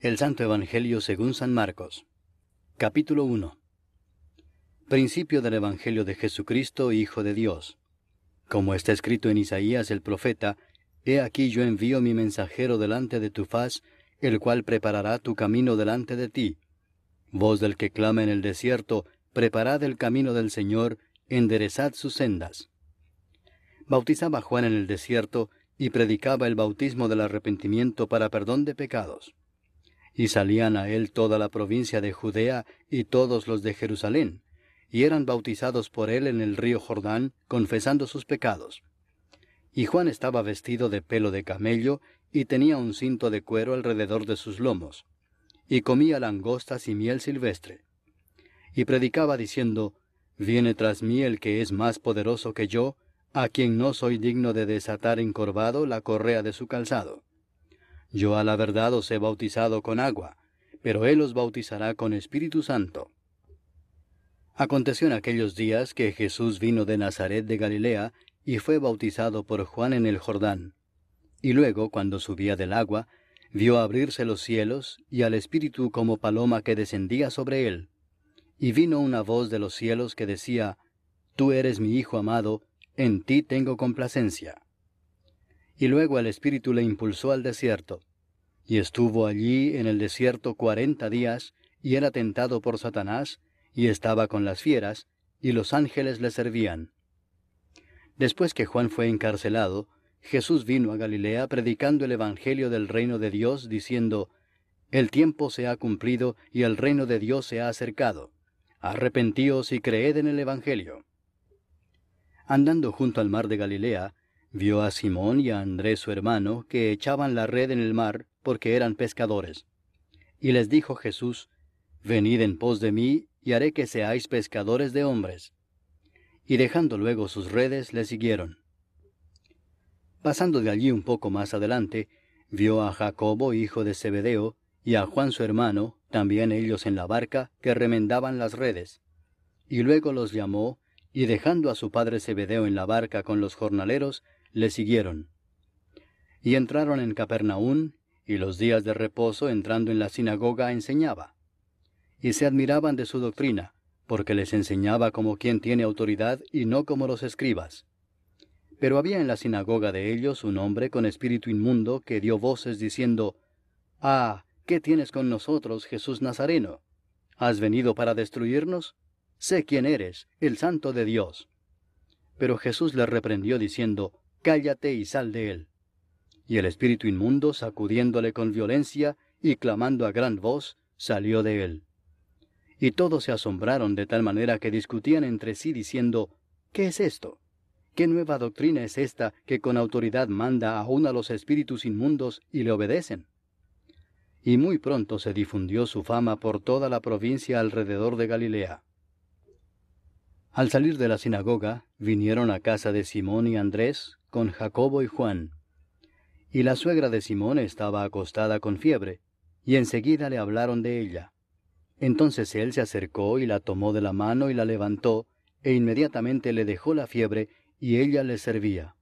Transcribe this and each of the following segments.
El Santo Evangelio según San Marcos. Capítulo 1. Principio del Evangelio de Jesucristo, Hijo de Dios. Como está escrito en Isaías el profeta, He aquí yo envío mi mensajero delante de tu faz, el cual preparará tu camino delante de ti. Voz del que clama en el desierto, preparad el camino del Señor, enderezad sus sendas. Bautizaba Juan en el desierto, y predicaba el bautismo del arrepentimiento para perdón de pecados. Y salían a él toda la provincia de Judea y todos los de Jerusalén, y eran bautizados por él en el río Jordán, confesando sus pecados. Y Juan estaba vestido de pelo de camello, y tenía un cinto de cuero alrededor de sus lomos, y comía langostas y miel silvestre. Y predicaba diciendo, Viene tras mí el que es más poderoso que yo, a quien no soy digno de desatar encorvado la correa de su calzado. Yo a la verdad os he bautizado con agua, pero él os bautizará con Espíritu Santo. Aconteció en aquellos días que Jesús vino de Nazaret de Galilea, y fue bautizado por Juan en el Jordán. Y luego, cuando subía del agua, vio abrirse los cielos, y al Espíritu como paloma que descendía sobre él. Y vino una voz de los cielos que decía, Tú eres mi Hijo amado, en ti tengo complacencia. Y luego el Espíritu le impulsó al desierto. Y estuvo allí en el desierto 40 días, y era tentado por Satanás, y estaba con las fieras, y los ángeles le servían. Después que Juan fue encarcelado, Jesús vino a Galilea predicando el Evangelio del reino de Dios, diciendo, El tiempo se ha cumplido, y el reino de Dios se ha acercado. Arrepentíos y creed en el Evangelio. Andando junto al mar de Galilea, vio a Simón y a Andrés su hermano, que echaban la red en el mar, porque eran pescadores. Y les dijo Jesús, Venid en pos de mí, y haré que seáis pescadores de hombres. Y dejando luego sus redes, le siguieron. Pasando de allí un poco más adelante, vio a Jacobo, hijo de Zebedeo, y a Juan su hermano, también ellos en la barca, que remendaban las redes. Y luego los llamó, y dejando a su padre Zebedeo en la barca con los jornaleros, le siguieron. Y entraron en Capernaum, y los días de reposo entrando en la sinagoga enseñaba. Y se admiraban de su doctrina, porque les enseñaba como quien tiene autoridad y no como los escribas. Pero había en la sinagoga de ellos un hombre con espíritu inmundo que dio voces diciendo, Ah, ¿qué tienes con nosotros, Jesús Nazareno? ¿Has venido para destruirnos? Sé quién eres, el Santo de Dios. Pero Jesús le reprendió diciendo, Cállate y sal de él. Y el espíritu inmundo, sacudiéndole con violencia y clamando a gran voz, salió de él. Y todos se asombraron de tal manera que discutían entre sí diciendo, ¿Qué es esto? ¿Qué nueva doctrina es esta que con autoridad manda aún a los espíritus inmundos y le obedecen? Y muy pronto se difundió su fama por toda la provincia alrededor de Galilea. Al salir de la sinagoga, vinieron a casa de Simón y Andrés, con Jacobo y Juan. Y la suegra de Simón estaba acostada con fiebre, y enseguida le hablaron de ella. Entonces él se acercó y la tomó de la mano y la levantó, e inmediatamente le dejó la fiebre, y ella le servía.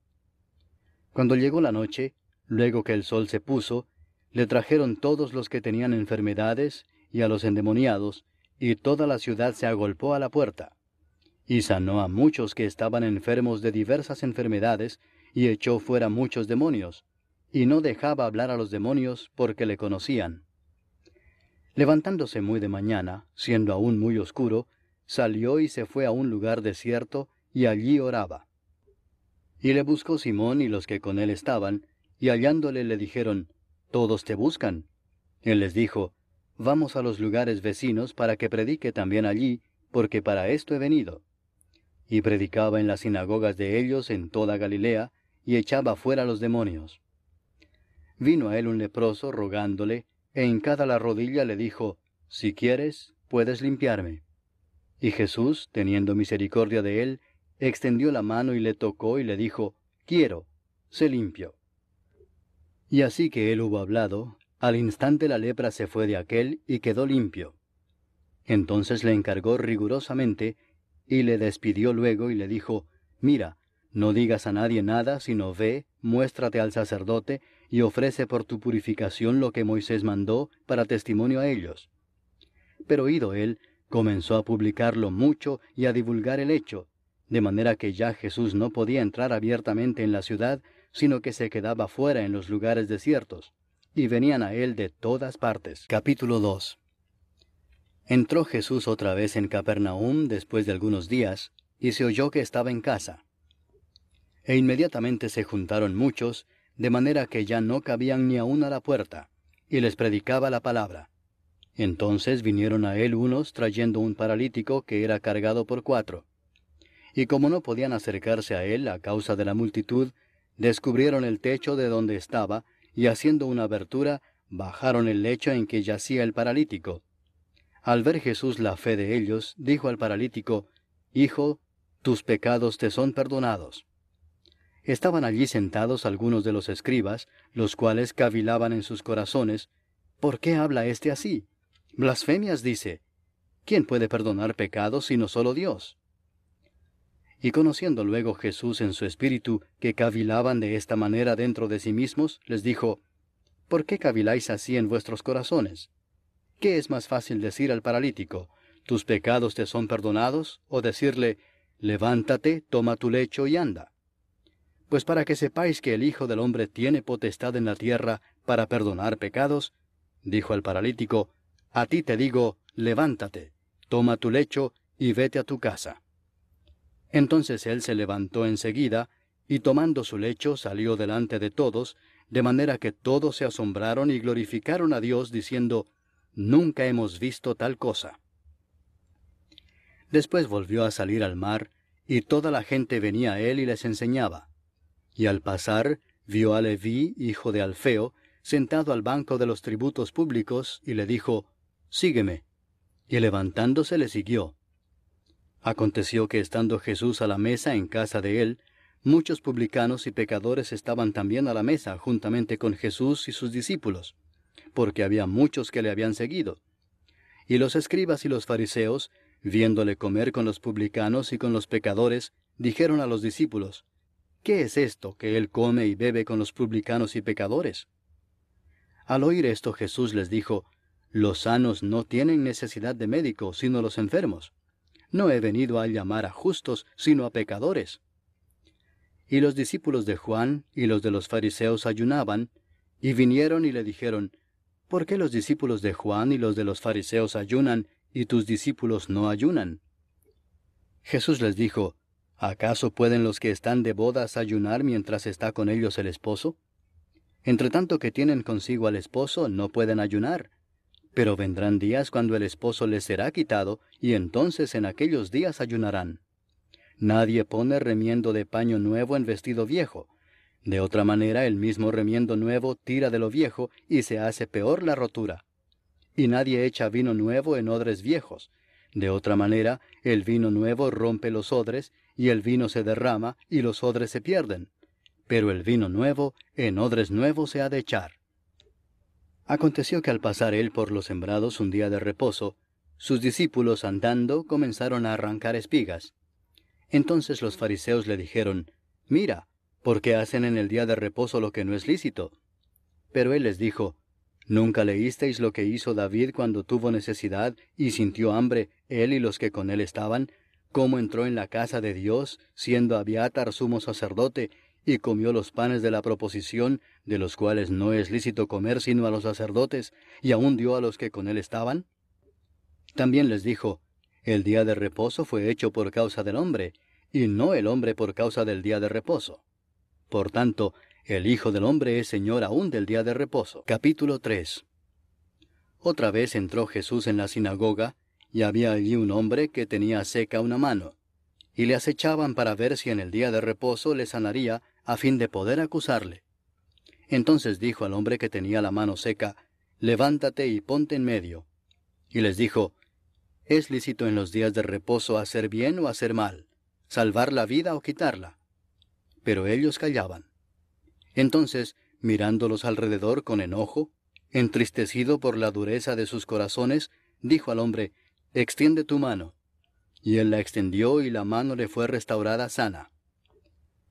Cuando llegó la noche, luego que el sol se puso, le trajeron todos los que tenían enfermedades, y a los endemoniados, y toda la ciudad se agolpó a la puerta. Y sanó a muchos que estaban enfermos de diversas enfermedades, y echó fuera muchos demonios, y no dejaba hablar a los demonios porque le conocían. Levantándose muy de mañana, siendo aún muy oscuro, salió y se fue a un lugar desierto, y allí oraba. Y le buscó Simón y los que con él estaban, y hallándole le dijeron, Todos te buscan. Él les dijo, Vamos a los lugares vecinos para que predique también allí, porque para esto he venido. Y predicaba en las sinagogas de ellos en toda Galilea, y echaba fuera los demonios. Vino a él un leproso rogándole, e hincada la rodilla le dijo, Si quieres, puedes limpiarme. Y Jesús, teniendo misericordia de él, extendió la mano y le tocó y le dijo, Quiero, sé limpio. Y así que él hubo hablado, al instante la lepra se fue de aquél y quedó limpio. Entonces le encargó rigurosamente, y le despidió luego y le dijo, Mira, no digas a nadie nada, sino ve, muéstrate al sacerdote, y ofrece por tu purificación lo que Moisés mandó para testimonio a ellos. Pero oído él, comenzó a publicarlo mucho y a divulgar el hecho, de manera que ya Jesús no podía entrar abiertamente en la ciudad, sino que se quedaba fuera en los lugares desiertos, y venían a él de todas partes. Capítulo 2. Entró Jesús otra vez en Capernaum después de algunos días, y se oyó que estaba en casa. E inmediatamente se juntaron muchos, de manera que ya no cabían ni aun a la puerta, y les predicaba la palabra. Entonces vinieron a él unos trayendo un paralítico que era cargado por 4. Y como no podían acercarse a él a causa de la multitud, descubrieron el techo de donde estaba, y haciendo una abertura, bajaron el lecho en que yacía el paralítico. Al ver Jesús la fe de ellos, dijo al paralítico, Hijo, tus pecados te son perdonados. Estaban allí sentados algunos de los escribas, los cuales cavilaban en sus corazones, ¿por qué habla éste así? Blasfemias dice. ¿Quién puede perdonar pecados sino solo Dios? Y conociendo luego Jesús en su espíritu que cavilaban de esta manera dentro de sí mismos, les dijo, ¿por qué caviláis así en vuestros corazones? ¿Qué es más fácil decir al paralítico, tus pecados te son perdonados, o decirle, levántate, toma tu lecho y anda? Pues para que sepáis que el Hijo del Hombre tiene potestad en la tierra para perdonar pecados, dijo al paralítico, a ti te digo, levántate, toma tu lecho y vete a tu casa. Entonces él se levantó enseguida, y tomando su lecho salió delante de todos, de manera que todos se asombraron y glorificaron a Dios, diciendo, Nunca hemos visto tal cosa. Después volvió a salir al mar, y toda la gente venía a él y les enseñaba. Y al pasar, vio a Leví, hijo de Alfeo, sentado al banco de los tributos públicos, y le dijo, Sígueme. Y levantándose le siguió. Aconteció que estando Jesús a la mesa en casa de él, muchos publicanos y pecadores estaban también a la mesa juntamente con Jesús y sus discípulos, porque había muchos que le habían seguido. Y los escribas y los fariseos, viéndole comer con los publicanos y con los pecadores, dijeron a los discípulos, ¿qué es esto que él come y bebe con los publicanos y pecadores? Al oír esto Jesús les dijo, los sanos no tienen necesidad de médico, sino los enfermos. No he venido a llamar a justos, sino a pecadores. Y los discípulos de Juan y los de los fariseos ayunaban, y vinieron y le dijeron, ¿por qué los discípulos de Juan y los de los fariseos ayunan, y tus discípulos no ayunan? Jesús les dijo, ¿acaso pueden los que están de bodas ayunar mientras está con ellos el esposo? Entre tanto que tienen consigo al esposo, no pueden ayunar. Pero vendrán días cuando el esposo les será quitado, y entonces en aquellos días ayunarán. Nadie pone remiendo de paño nuevo en vestido viejo. De otra manera el mismo remiendo nuevo tira de lo viejo, y se hace peor la rotura. Y nadie echa vino nuevo en odres viejos. De otra manera el vino nuevo rompe los odres, y el vino se derrama, y los odres se pierden. Pero el vino nuevo en odres nuevos se ha de echar. Aconteció que al pasar él por los sembrados un día de reposo, sus discípulos andando comenzaron a arrancar espigas. Entonces los fariseos le dijeron, Mira, ¿por qué hacen en el día de reposo lo que no es lícito? Pero él les dijo, ¿nunca leísteis lo que hizo David cuando tuvo necesidad y sintió hambre, él y los que con él estaban? ¿Cómo entró en la casa de Dios, siendo Abiatar sumo sacerdote, y comió los panes de la proposición, de los cuales no es lícito comer sino a los sacerdotes, y aún dio a los que con él estaban? También les dijo, el día de reposo fue hecho por causa del hombre, y no el hombre por causa del día de reposo. Por tanto, el Hijo del Hombre es Señor aún del día de reposo. Capítulo 3. Otra vez entró Jesús en la sinagoga, y había allí un hombre que tenía seca una mano, y le acechaban para ver si en el día de reposo le sanaría, a fin de poder acusarle. Entonces dijo al hombre que tenía la mano seca, Levántate y ponte en medio. Y les dijo, ¿es lícito en los días de reposo hacer bien o hacer mal, salvar la vida o quitarla? Pero ellos callaban. Entonces, mirándolos alrededor con enojo, entristecido por la dureza de sus corazones, dijo al hombre, Extiende tu mano. Y él la extendió y la mano le fue restaurada sana.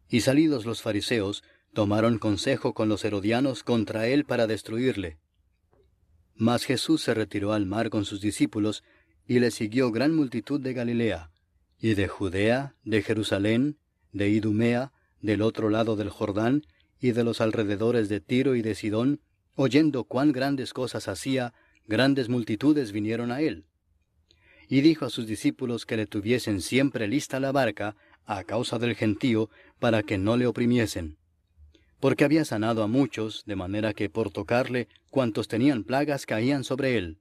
Y salidos los fariseos, tomaron consejo con los herodianos contra él para destruirle. Mas Jesús se retiró al mar con sus discípulos, y le siguió gran multitud de Galilea, y de Judea, de Jerusalén, de Idumea, del otro lado del Jordán, y de los alrededores de Tiro y de Sidón, oyendo cuán grandes cosas hacía, grandes multitudes vinieron a él. Y dijo a sus discípulos que le tuviesen siempre lista la barca, a causa del gentío, para que no le oprimiesen. Porque había sanado a muchos, de manera que por tocarle, cuantos tenían plagas caían sobre él.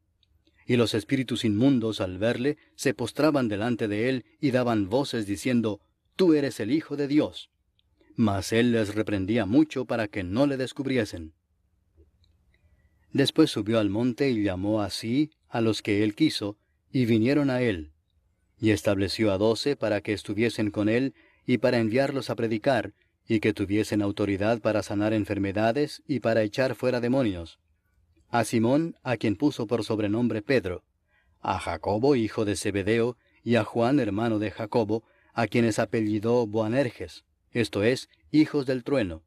Y los espíritus inmundos, al verle, se postraban delante de él y daban voces diciendo, «Tú eres el Hijo de Dios». Mas él les reprendía mucho para que no le descubriesen. Después subió al monte y llamó así a los que él quiso, y vinieron a él. Y estableció a 12 para que estuviesen con él, y para enviarlos a predicar, y que tuviesen autoridad para sanar enfermedades y para echar fuera demonios. A Simón, a quien puso por sobrenombre Pedro, a Jacobo, hijo de Zebedeo, y a Juan, hermano de Jacobo, a quienes apellidó Boanerges, esto es, hijos del trueno,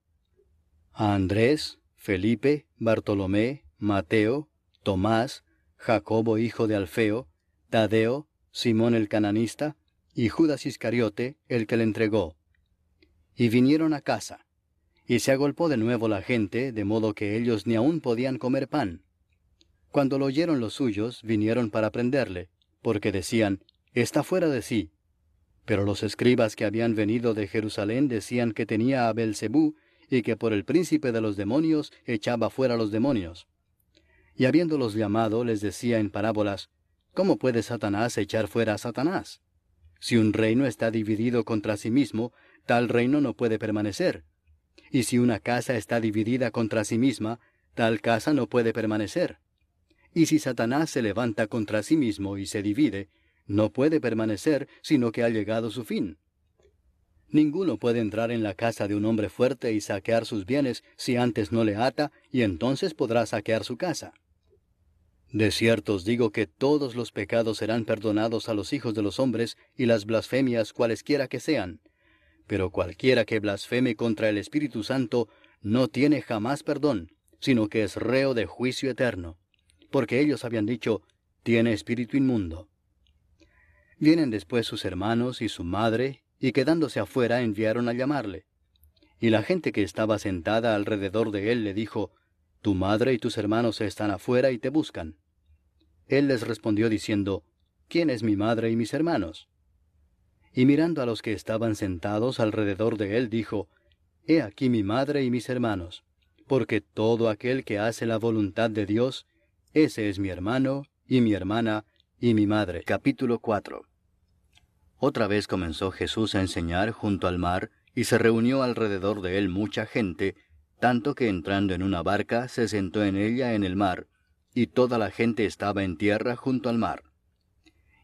a Andrés, Felipe, Bartolomé, Mateo, Tomás, Jacobo, hijo de Alfeo, Tadeo, Simón el cananista, y Judas Iscariote, el que le entregó. Y vinieron a casa. Y se agolpó de nuevo la gente, de modo que ellos ni aún podían comer pan. Cuando lo oyeron los suyos, vinieron para prenderle, porque decían, «Está fuera de sí». Pero los escribas que habían venido de Jerusalén decían que tenía a Beelzebú, y que por el príncipe de los demonios echaba fuera los demonios. Y habiéndolos llamado, les decía en parábolas, «¿Cómo puede Satanás echar fuera a Satanás? Si un reino está dividido contra sí mismo, tal reino no puede permanecer. Y si una casa está dividida contra sí misma, tal casa no puede permanecer. Y si Satanás se levanta contra sí mismo y se divide, no puede permanecer, sino que ha llegado su fin. Ninguno puede entrar en la casa de un hombre fuerte y saquear sus bienes si antes no le ata, y entonces podrá saquear su casa. De cierto os digo que todos los pecados serán perdonados a los hijos de los hombres, y las blasfemias cualesquiera que sean. Pero cualquiera que blasfeme contra el Espíritu Santo no tiene jamás perdón, sino que es reo de juicio eterno. Porque ellos habían dicho, tiene espíritu inmundo. Vienen después sus hermanos y su madre, y quedándose afuera enviaron a llamarle. Y la gente que estaba sentada alrededor de él le dijo, tu madre y tus hermanos están afuera y te buscan. Él les respondió diciendo, ¿quién es mi madre y mis hermanos? Y mirando a los que estaban sentados alrededor de él, dijo, he aquí mi madre y mis hermanos, porque todo aquel que hace la voluntad de Dios, ese es mi hermano, y mi hermana, y mi madre. Capítulo 4. Otra vez comenzó Jesús a enseñar junto al mar, y se reunió alrededor de él mucha gente, tanto que entrando en una barca se sentó en ella en el mar, y toda la gente estaba en tierra junto al mar.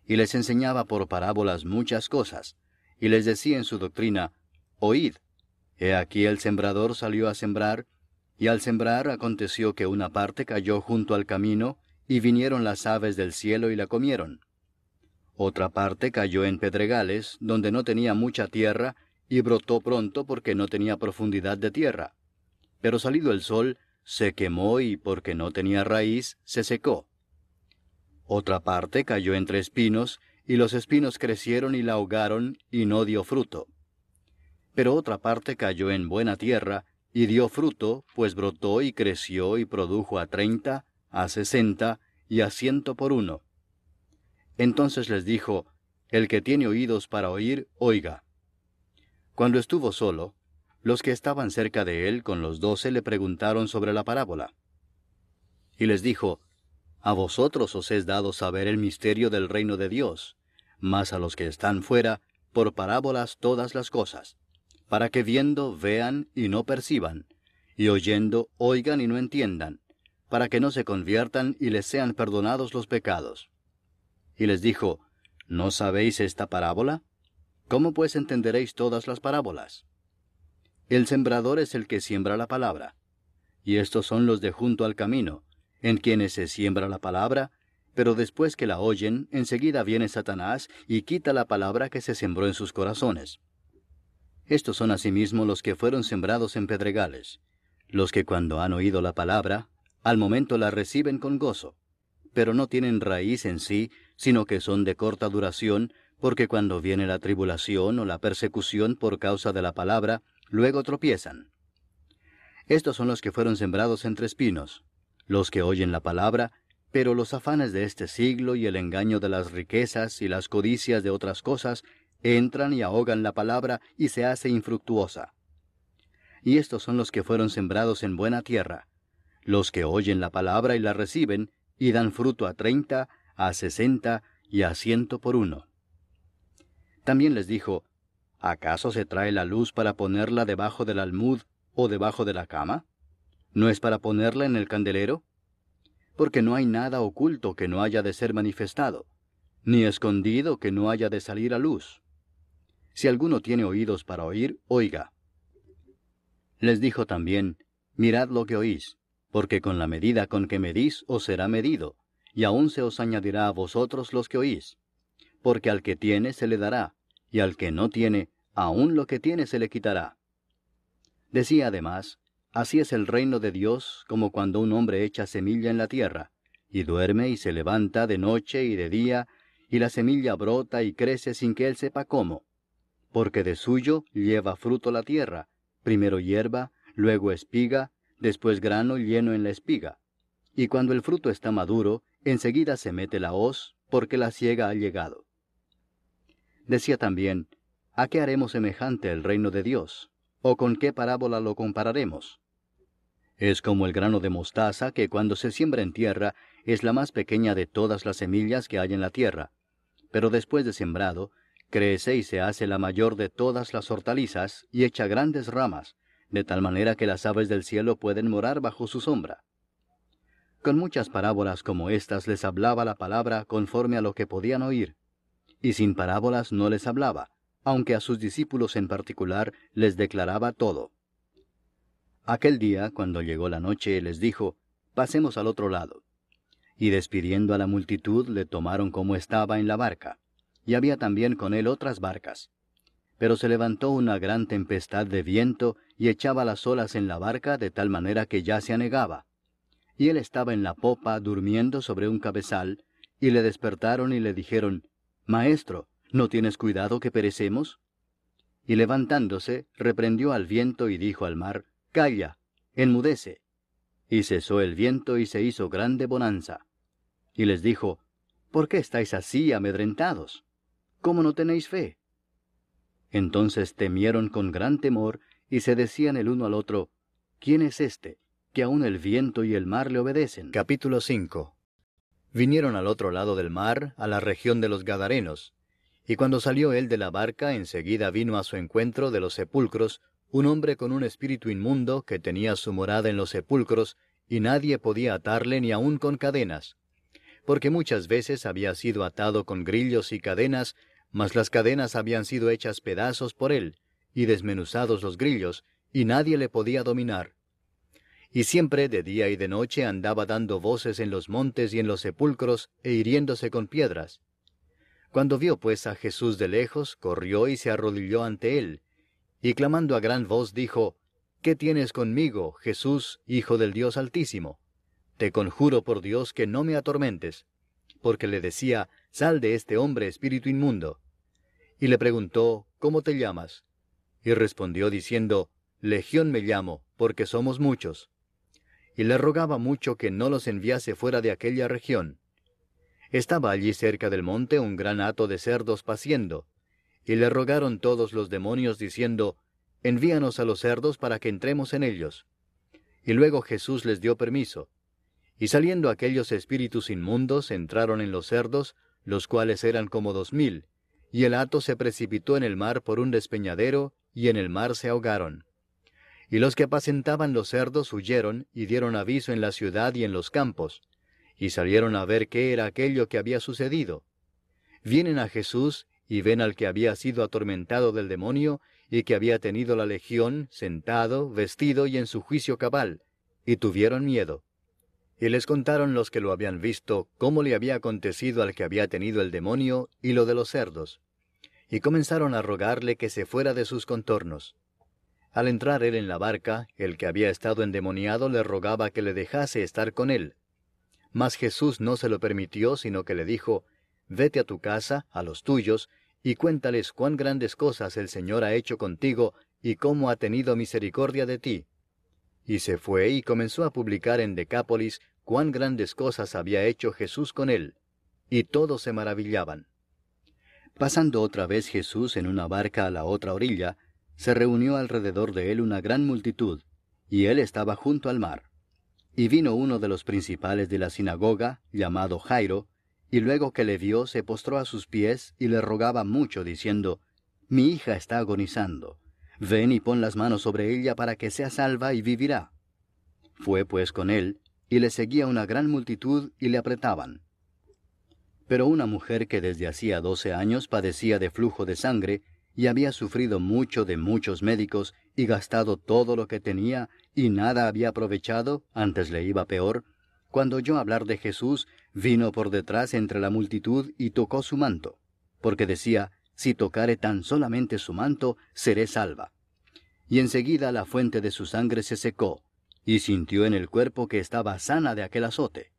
Y les enseñaba por parábolas muchas cosas, y les decía en su doctrina, oíd, he aquí el sembrador salió a sembrar, y al sembrar aconteció que una parte cayó junto al camino, y vinieron las aves del cielo y la comieron. Otra parte cayó en pedregales, donde no tenía mucha tierra, y brotó pronto porque no tenía profundidad de tierra. Pero salido el sol, se quemó y porque no tenía raíz, se secó. Otra parte cayó entre espinos, y los espinos crecieron y la ahogaron, y no dio fruto. Pero otra parte cayó en buena tierra, y dio fruto, pues brotó y creció y produjo a 30, a 60, y a 100 por uno. Entonces les dijo, el que tiene oídos para oír, oiga. Cuando estuvo solo, los que estaban cerca de él con los 12 le preguntaron sobre la parábola. Y les dijo, a vosotros os es dado saber el misterio del reino de Dios, mas a los que están fuera, por parábolas todas las cosas, para que viendo vean y no perciban, y oyendo oigan y no entiendan, para que no se conviertan y les sean perdonados los pecados. Y les dijo, ¿no sabéis esta parábola? ¿Cómo pues entenderéis todas las parábolas? El sembrador es el que siembra la palabra, y estos son los de junto al camino, en quienes se siembra la palabra, pero después que la oyen, enseguida viene Satanás y quita la palabra que se sembró en sus corazones. Estos son asimismo los que fueron sembrados en pedregales, los que cuando han oído la palabra, al momento la reciben con gozo, pero no tienen raíz en sí, sino que son de corta duración, porque cuando viene la tribulación o la persecución por causa de la palabra, luego tropiezan. Estos son los que fueron sembrados entre espinos, los que oyen la palabra, pero los afanes de este siglo y el engaño de las riquezas y las codicias de otras cosas entran y ahogan la palabra y se hace infructuosa. Y estos son los que fueron sembrados en buena tierra, los que oyen la palabra y la reciben, y dan fruto a 30, a 60 y a 100 por uno. También les dijo, ¿acaso se trae la luz para ponerla debajo del almud o debajo de la cama? ¿No es para ponerla en el candelero? Porque no hay nada oculto que no haya de ser manifestado, ni escondido que no haya de salir a luz. Si alguno tiene oídos para oír, oiga. Les dijo también, mirad lo que oís, porque con la medida con que medís os será medido, y aún se os añadirá a vosotros los que oís. Porque al que tiene se le dará, y al que no tiene, aún lo que tiene se le quitará. Decía además, así es el reino de Dios como cuando un hombre echa semilla en la tierra, y duerme y se levanta de noche y de día, y la semilla brota y crece sin que él sepa cómo. Porque de suyo lleva fruto la tierra, primero hierba, luego espiga, después grano lleno en la espiga. Y cuando el fruto está maduro, enseguida se mete la hoz, porque la siega ha llegado. Decía también, ¿a qué haremos semejante el reino de Dios? ¿O con qué parábola lo compararemos? Es como el grano de mostaza que cuando se siembra en tierra es la más pequeña de todas las semillas que hay en la tierra, pero después de sembrado, crece y se hace la mayor de todas las hortalizas y echa grandes ramas, de tal manera que las aves del cielo pueden morar bajo su sombra. Con muchas parábolas como estas les hablaba la palabra conforme a lo que podían oír, y sin parábolas no les hablaba, aunque a sus discípulos en particular les declaraba todo. Aquel día, cuando llegó la noche, les dijo, pasemos al otro lado. Y despidiendo a la multitud, le tomaron como estaba en la barca, y había también con él otras barcas. Pero se levantó una gran tempestad de viento, y echaba las olas en la barca de tal manera que ya se anegaba. Y él estaba en la popa, durmiendo sobre un cabezal, y le despertaron y le dijeron, Maestro, ¿no tienes cuidado que perecemos? Y levantándose, reprendió al viento y dijo al mar, Calla, enmudece. Y cesó el viento y se hizo grande bonanza. Y les dijo, ¿por qué estáis así amedrentados? ¿Cómo no tenéis fe? Entonces temieron con gran temor, y se decían el uno al otro, ¿quién es este, que aun el viento y el mar le obedecen? Capítulo 5. Vinieron al otro lado del mar, a la región de los Gadarenos, y cuando salió él de la barca, enseguida vino a su encuentro de los sepulcros un hombre con un espíritu inmundo que tenía su morada en los sepulcros, y nadie podía atarle ni aun con cadenas, porque muchas veces había sido atado con grillos y cadenas, mas las cadenas habían sido hechas pedazos por él, y desmenuzados los grillos, y nadie le podía dominar. Y siempre de día y de noche andaba dando voces en los montes y en los sepulcros, e hiriéndose con piedras. Cuando vio pues a Jesús de lejos, corrió y se arrodilló ante él, y clamando a gran voz dijo, ¿Qué tienes conmigo, Jesús, Hijo del Dios Altísimo? Te conjuro por Dios que no me atormentes. Porque le decía, sal de este hombre, espíritu inmundo. Y le preguntó, ¿cómo te llamas? Y respondió diciendo, Legión me llamo, porque somos muchos. Y le rogaba mucho que no los enviase fuera de aquella región. Estaba allí cerca del monte un gran hato de cerdos paciendo, y le rogaron todos los demonios diciendo, envíanos a los cerdos para que entremos en ellos. Y luego Jesús les dio permiso. Y saliendo aquellos espíritus inmundos entraron en los cerdos, los cuales eran como 2000, y el hato se precipitó en el mar por un despeñadero, y en el mar se ahogaron. Y los que apacentaban los cerdos huyeron, y dieron aviso en la ciudad y en los campos, y salieron a ver qué era aquello que había sucedido. Vienen a Jesús, y ven al que había sido atormentado del demonio, y que había tenido la legión, sentado, vestido y en su juicio cabal, y tuvieron miedo. Y les contaron los que lo habían visto, cómo le había acontecido al que había tenido el demonio, y lo de los cerdos. y comenzaron a rogarle que se fuera de sus contornos. Al entrar él en la barca, el que había estado endemoniado le rogaba que le dejase estar con él. Mas Jesús no se lo permitió, sino que le dijo, «Vete a tu casa, a los tuyos, y cuéntales cuán grandes cosas el Señor ha hecho contigo, y cómo ha tenido misericordia de ti». Y se fue y comenzó a publicar en Decápolis cuán grandes cosas había hecho Jesús con él, y todos se maravillaban. Pasando otra vez Jesús en una barca a la otra orilla, se reunió alrededor de él una gran multitud, y él estaba junto al mar. Y vino uno de los principales de la sinagoga, llamado Jairo, y luego que le vio se postró a sus pies y le rogaba mucho, diciendo, «Mi hija está agonizando. Ven y pon las manos sobre ella para que sea salva y vivirá». Fue pues con él, y le seguía una gran multitud y le apretaban. Pero una mujer que desde hacía 12 años padecía de flujo de sangre, y había sufrido mucho de muchos médicos, y gastado todo lo que tenía, y nada había aprovechado, antes le iba peor, cuando oyó hablar de Jesús, vino por detrás entre la multitud y tocó su manto, porque decía, «Si tocare tan solamente su manto, seré salva». Y enseguida la fuente de su sangre se secó, y sintió en el cuerpo que estaba sana de aquel azote.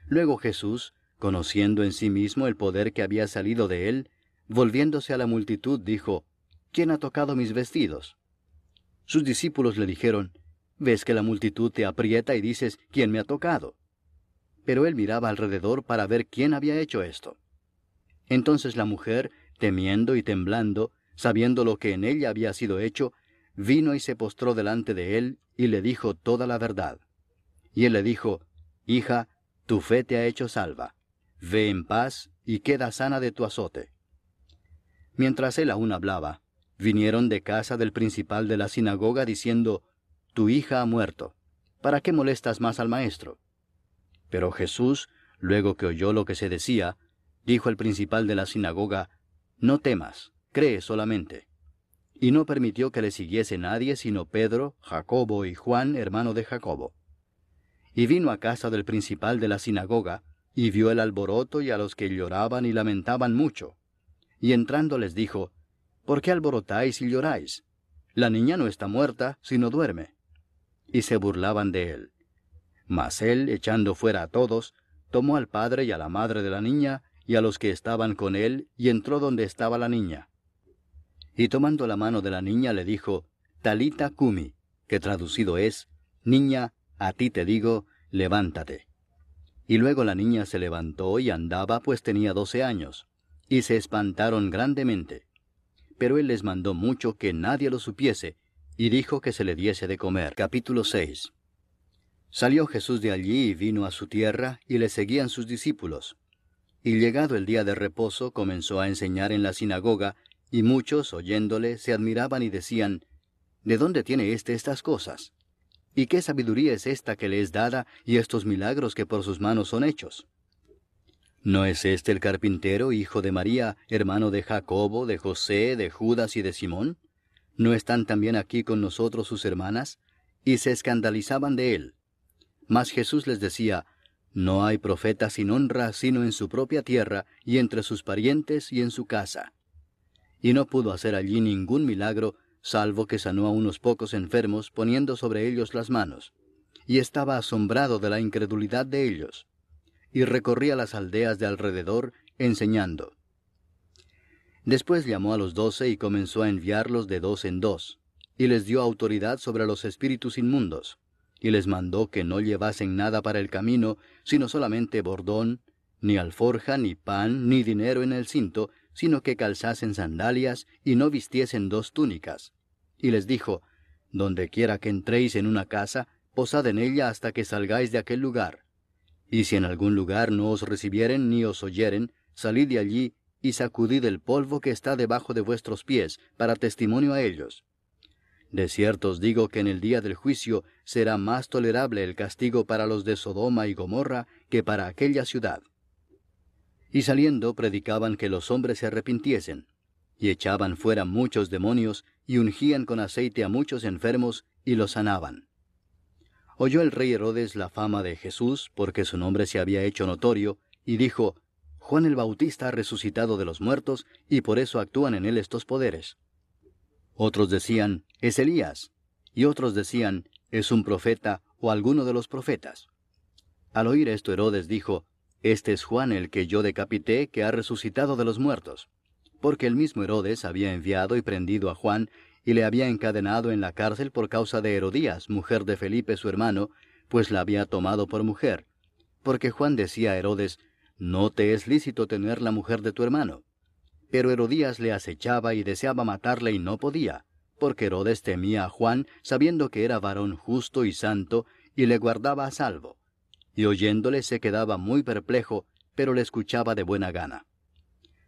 Luego Jesús, conociendo en sí mismo el poder que había salido de él, volviéndose a la multitud, dijo, «¿Quién ha tocado mis vestidos?». Sus discípulos le dijeron, «¿Ves que la multitud te aprieta y dices, ¿quién me ha tocado?». Pero él miraba alrededor para ver quién había hecho esto. Entonces la mujer, temiendo y temblando, sabiendo lo que en ella había sido hecho, vino y se postró delante de él, y le dijo toda la verdad. Y él le dijo, «Hija, tu fe te ha hecho salva. Ve en paz, y queda sana de tu azote». Mientras él aún hablaba, vinieron de casa del principal de la sinagoga diciendo, «Tu hija ha muerto. ¿Para qué molestas más al maestro?». Pero Jesús, luego que oyó lo que se decía, dijo al principal de la sinagoga, «No temas, cree solamente». Y no permitió que le siguiese nadie sino Pedro, Jacobo y Juan, hermano de Jacobo. Y vino a casa del principal de la sinagoga, y vio el alboroto y a los que lloraban y lamentaban mucho. Y entrando les dijo, «¿Por qué alborotáis y lloráis? La niña no está muerta, sino duerme». Y se burlaban de él. Mas él, echando fuera a todos, tomó al padre y a la madre de la niña, y a los que estaban con él, y entró donde estaba la niña. Y tomando la mano de la niña le dijo, «Talita cumi», que traducido es, «Niña, a ti te digo, levántate». Y luego la niña se levantó y andaba, pues tenía 12 años, y se espantaron grandemente. Pero él les mandó mucho que nadie lo supiese, y dijo que se le diese de comer. Capítulo 6. Salió Jesús de allí y vino a su tierra, y le seguían sus discípulos. Y llegado el día de reposo, comenzó a enseñar en la sinagoga, y muchos, oyéndole, se admiraban y decían, «¿De dónde tiene éste estas cosas? ¿Y qué sabiduría es esta que le es dada, y estos milagros que por sus manos son hechos? ¿No es este el carpintero, hijo de María, hermano de Jacobo, de José, de Judas y de Simón? ¿No están también aquí con nosotros sus hermanas?». Y se escandalizaban de él. Mas Jesús les decía, «No hay profeta sin honra sino en su propia tierra, y entre sus parientes y en su casa». Y no pudo hacer allí ningún milagro, salvo que sanó a unos pocos enfermos, poniendo sobre ellos las manos. Y estaba asombrado de la incredulidad de ellos. Y recorría las aldeas de alrededor, enseñando. Después llamó a los 12 y comenzó a enviarlos de 2 en 2, y les dio autoridad sobre los espíritus inmundos, y les mandó que no llevasen nada para el camino, sino solamente bordón, ni alforja, ni pan, ni dinero en el cinto, sino que calzasen sandalias, y no vistiesen 2 túnicas. Y les dijo, «Donde quiera que entréis en una casa, posad en ella hasta que salgáis de aquel lugar. Y si en algún lugar no os recibieren ni os oyeren, salid de allí, y sacudid el polvo que está debajo de vuestros pies, para testimonio a ellos. De cierto os digo que en el día del juicio será más tolerable el castigo para los de Sodoma y Gomorra que para aquella ciudad». Y saliendo predicaban que los hombres se arrepintiesen, y echaban fuera muchos demonios, y ungían con aceite a muchos enfermos, y los sanaban. Oyó el rey Herodes la fama de Jesús, porque su nombre se había hecho notorio, y dijo, Juan el Bautista ha resucitado de los muertos, y por eso actúan en él estos poderes. Otros decían, es Elías, y otros decían, es un profeta o alguno de los profetas. Al oír esto, Herodes dijo, este es Juan el que yo decapité, que ha resucitado de los muertos. Porque el mismo Herodes había enviado y prendido a Juan, y le había encadenado en la cárcel por causa de Herodías, mujer de Felipe su hermano, pues la había tomado por mujer. Porque Juan decía a Herodes, no te es lícito tener la mujer de tu hermano. Pero Herodías le acechaba y deseaba matarle y no podía, porque Herodes temía a Juan, sabiendo que era varón justo y santo, y le guardaba a salvo. Y oyéndole se quedaba muy perplejo, pero le escuchaba de buena gana.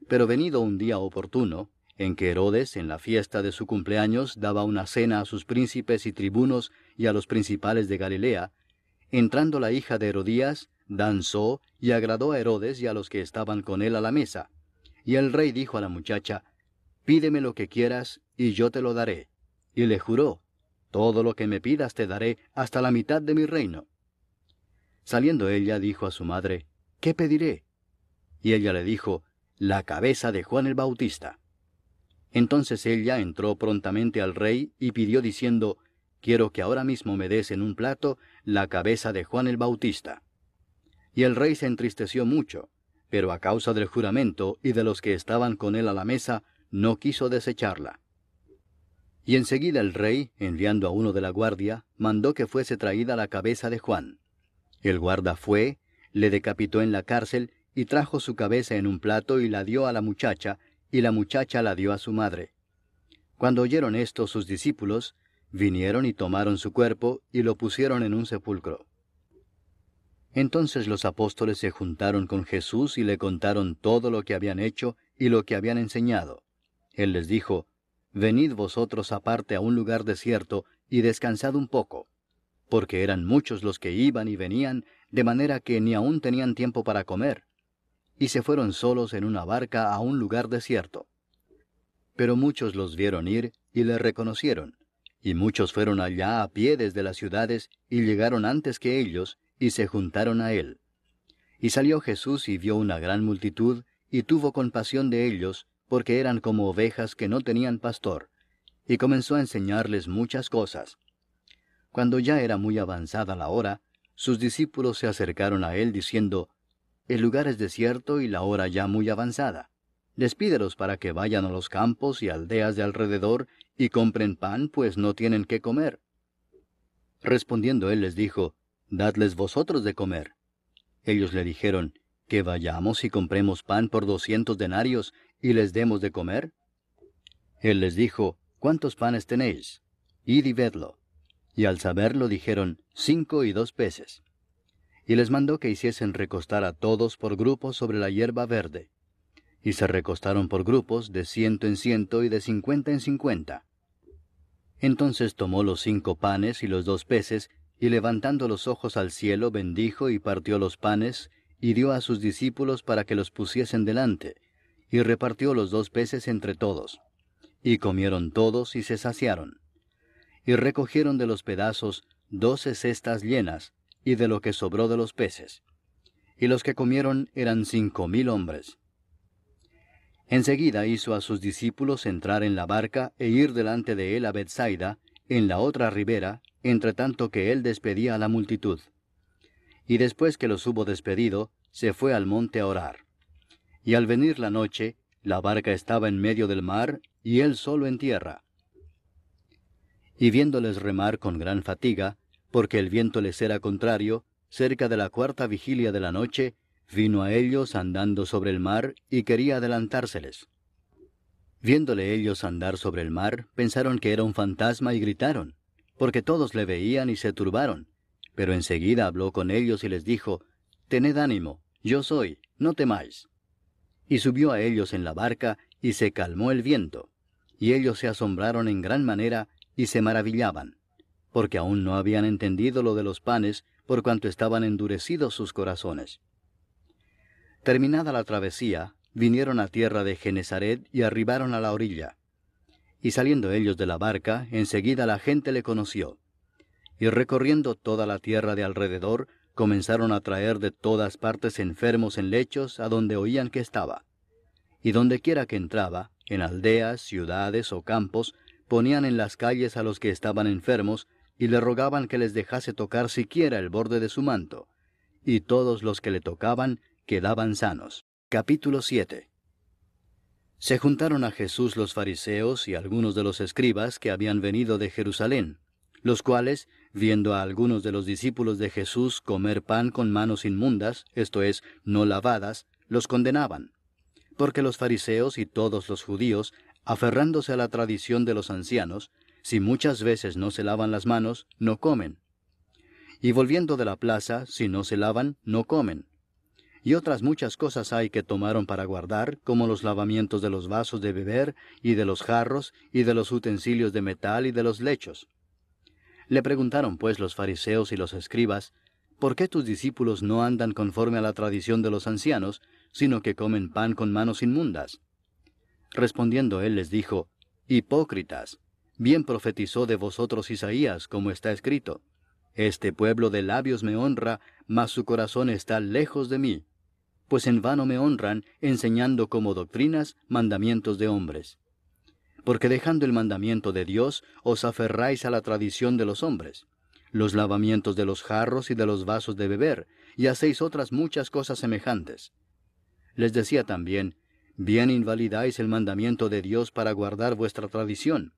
Pero venido un día oportuno, en que Herodes, en la fiesta de su cumpleaños, daba una cena a sus príncipes y tribunos y a los principales de Galilea, entrando la hija de Herodías, danzó y agradó a Herodes y a los que estaban con él a la mesa. Y el rey dijo a la muchacha, pídeme lo que quieras, y yo te lo daré. Y le juró, todo lo que me pidas te daré, hasta la mitad de mi reino. Saliendo ella, dijo a su madre, ¿qué pediré? Y ella le dijo, la cabeza de Juan el Bautista. Entonces ella entró prontamente al rey y pidió diciendo, quiero que ahora mismo me des en un plato la cabeza de Juan el Bautista. Y el rey se entristeció mucho, pero a causa del juramento y de los que estaban con él a la mesa, no quiso desecharla. Y enseguida el rey, enviando a uno de la guardia, mandó que fuese traída la cabeza de Juan. El guarda fue, le decapitó en la cárcel, y trajo su cabeza en un plato y la dio a la muchacha, y la muchacha la dio a su madre. Cuando oyeron esto sus discípulos, vinieron y tomaron su cuerpo, y lo pusieron en un sepulcro. Entonces los apóstoles se juntaron con Jesús y le contaron todo lo que habían hecho y lo que habían enseñado. Él les dijo, venid vosotros aparte a un lugar desierto, y descansad un poco. Porque eran muchos los que iban y venían, de manera que ni aún tenían tiempo para comer. Y se fueron solos en una barca a un lugar desierto. Pero muchos los vieron ir y le reconocieron, y muchos fueron allá a pie desde las ciudades, y llegaron antes que ellos, y se juntaron a él. Y salió Jesús y vio una gran multitud, y tuvo compasión de ellos, porque eran como ovejas que no tenían pastor, y comenzó a enseñarles muchas cosas. Cuando ya era muy avanzada la hora, sus discípulos se acercaron a él diciendo, el lugar es desierto y la hora ya muy avanzada. Despídelos para que vayan a los campos y aldeas de alrededor y compren pan, pues no tienen qué comer. Respondiendo él les dijo, dadles vosotros de comer. Ellos le dijeron, que vayamos y compremos pan por 200 denarios y les demos de comer. Él les dijo, ¿cuántos panes tenéis? Id y vedlo. Y al saberlo dijeron, 5 y 2 peces. Y les mandó que hiciesen recostar a todos por grupos sobre la hierba verde. Y se recostaron por grupos de 100 en 100 y de 50 en 50. Entonces tomó los 5 panes y los 2 peces, y levantando los ojos al cielo bendijo y partió los panes, y dio a sus discípulos para que los pusiesen delante, y repartió los 2 peces entre todos. Y comieron todos y se saciaron. Y recogieron de los pedazos 12 cestas llenas, y de lo que sobró de los peces. Y los que comieron eran 5000 hombres. Enseguida hizo a sus discípulos entrar en la barca e ir delante de él a Bethsaida, en la otra ribera, entre tanto que él despedía a la multitud. Y después que los hubo despedido, se fue al monte a orar. Y al venir la noche, la barca estaba en medio del mar, y él solo en tierra. Y viéndoles remar con gran fatiga, porque el viento les era contrario, cerca de la 4ª vigilia de la noche, vino a ellos andando sobre el mar, y quería adelantárseles. Viéndole ellos andar sobre el mar, pensaron que era un fantasma y gritaron, porque todos le veían y se turbaron. Pero enseguida habló con ellos y les dijo, tened ánimo, yo soy, no temáis. Y subió a ellos en la barca, y se calmó el viento. Y ellos se asombraron en gran manera, y se maravillaban, porque aún no habían entendido lo de los panes, por cuanto estaban endurecidos sus corazones. Terminada la travesía, vinieron a tierra de Genesaret y arribaron a la orilla. Y saliendo ellos de la barca, enseguida la gente le conoció. Y recorriendo toda la tierra de alrededor, comenzaron a traer de todas partes enfermos en lechos a donde oían que estaba. Y dondequiera que entraba, en aldeas, ciudades o campos, ponían en las calles a los que estaban enfermos, y le rogaban que les dejase tocar siquiera el borde de su manto. Y todos los que le tocaban quedaban sanos. Capítulo 7. Se juntaron a Jesús los fariseos y algunos de los escribas que habían venido de Jerusalén, los cuales, viendo a algunos de los discípulos de Jesús comer pan con manos inmundas, esto es, no lavadas, los condenaban. Porque los fariseos y todos los judíos, aferrándose a la tradición de los ancianos, si muchas veces no se lavan las manos, no comen. Y volviendo de la plaza, si no se lavan, no comen. Y otras muchas cosas hay que tomaron para guardar, como los lavamientos de los vasos de beber, y de los jarros, y de los utensilios de metal, y de los lechos. Le preguntaron pues los fariseos y los escribas, ¿por qué tus discípulos no andan conforme a la tradición de los ancianos, sino que comen pan con manos inmundas? Respondiendo él les dijo, Hipócritas, bien profetizó de vosotros Isaías, como está escrito, Este pueblo de labios me honra, mas su corazón está lejos de mí. Pues en vano me honran, enseñando como doctrinas mandamientos de hombres. Porque dejando el mandamiento de Dios, os aferráis a la tradición de los hombres, los lavamientos de los jarros y de los vasos de beber, y hacéis otras muchas cosas semejantes. Les decía también, bien invalidáis el mandamiento de Dios para guardar vuestra tradición.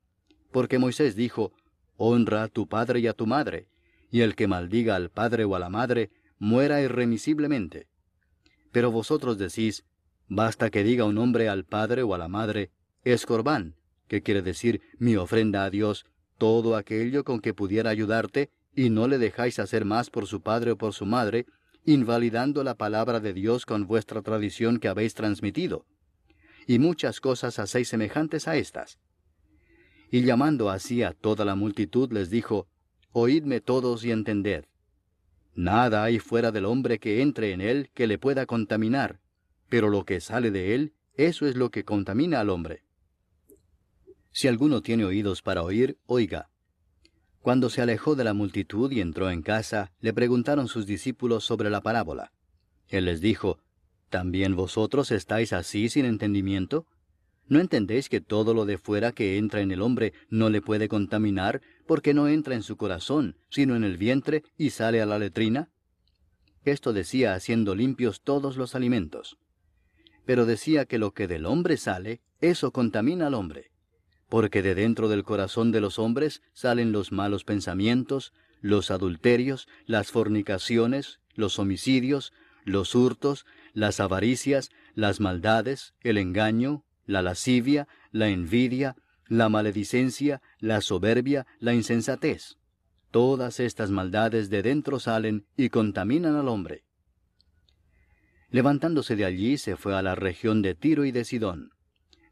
Porque Moisés dijo, honra a tu padre y a tu madre, y el que maldiga al padre o a la madre, muera irremisiblemente. Pero vosotros decís, basta que diga un hombre al padre o a la madre, es corbán, que quiere decir mi ofrenda a Dios, todo aquello con que pudiera ayudarte, y no le dejáis hacer más por su padre o por su madre, invalidando la palabra de Dios con vuestra tradición que habéis transmitido. Y muchas cosas hacéis semejantes a estas. Y llamando así a toda la multitud les dijo, oídme todos y entended. Nada hay fuera del hombre que entre en él que le pueda contaminar, pero lo que sale de él, eso es lo que contamina al hombre. Si alguno tiene oídos para oír, oiga. Cuando se alejó de la multitud y entró en casa, le preguntaron sus discípulos sobre la parábola. Él les dijo, ¿también vosotros estáis así sin entendimiento? ¿No entendéis que todo lo de fuera que entra en el hombre no le puede contaminar, porque no entra en su corazón, sino en el vientre, y sale a la letrina? Esto decía haciendo limpios todos los alimentos. Pero decía que lo que del hombre sale, eso contamina al hombre. Porque de dentro del corazón de los hombres salen los malos pensamientos, los adulterios, las fornicaciones, los homicidios, los hurtos, las avaricias, las maldades, el engaño, la lascivia, la envidia, la maledicencia, la soberbia, la insensatez. Todas estas maldades de dentro salen y contaminan al hombre. Levantándose de allí se fue a la región de Tiro y de Sidón.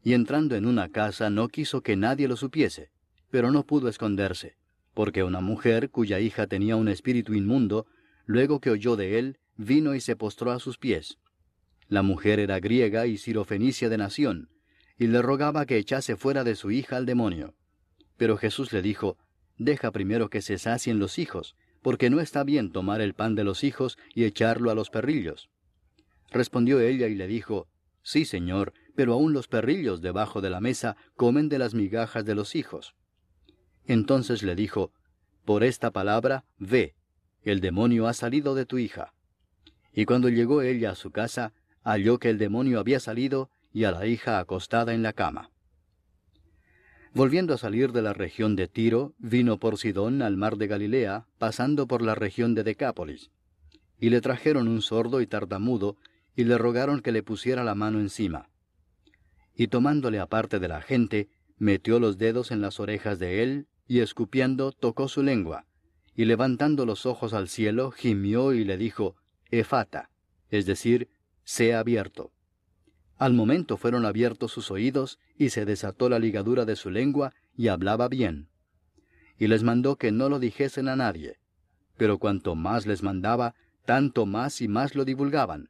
Y entrando en una casa no quiso que nadie lo supiese, pero no pudo esconderse, porque una mujer cuya hija tenía un espíritu inmundo, luego que oyó de él, vino y se postró a sus pies. La mujer era griega y sirofenicia de nación, y le rogaba que echase fuera de su hija al demonio. Pero Jesús le dijo, deja primero que se sacien los hijos, porque no está bien tomar el pan de los hijos y echarlo a los perrillos. Respondió ella y le dijo, sí, Señor, pero aun los perrillos debajo de la mesa comen de las migajas de los hijos. Entonces le dijo, por esta palabra, ve, el demonio ha salido de tu hija. Y cuando llegó ella a su casa, halló que el demonio había salido y a la hija acostada en la cama. Volviendo a salir de la región de Tiro, vino por Sidón al mar de Galilea, pasando por la región de Decápolis. Y le trajeron un sordo y tartamudo, y le rogaron que le pusiera la mano encima. Y tomándole aparte de la gente, metió los dedos en las orejas de él, y escupiendo tocó su lengua, y levantando los ojos al cielo, gimió y le dijo, Efata, es decir, sea abierto. Al momento fueron abiertos sus oídos, y se desató la ligadura de su lengua, y hablaba bien. Y les mandó que no lo dijesen a nadie. Pero cuanto más les mandaba, tanto más y más lo divulgaban.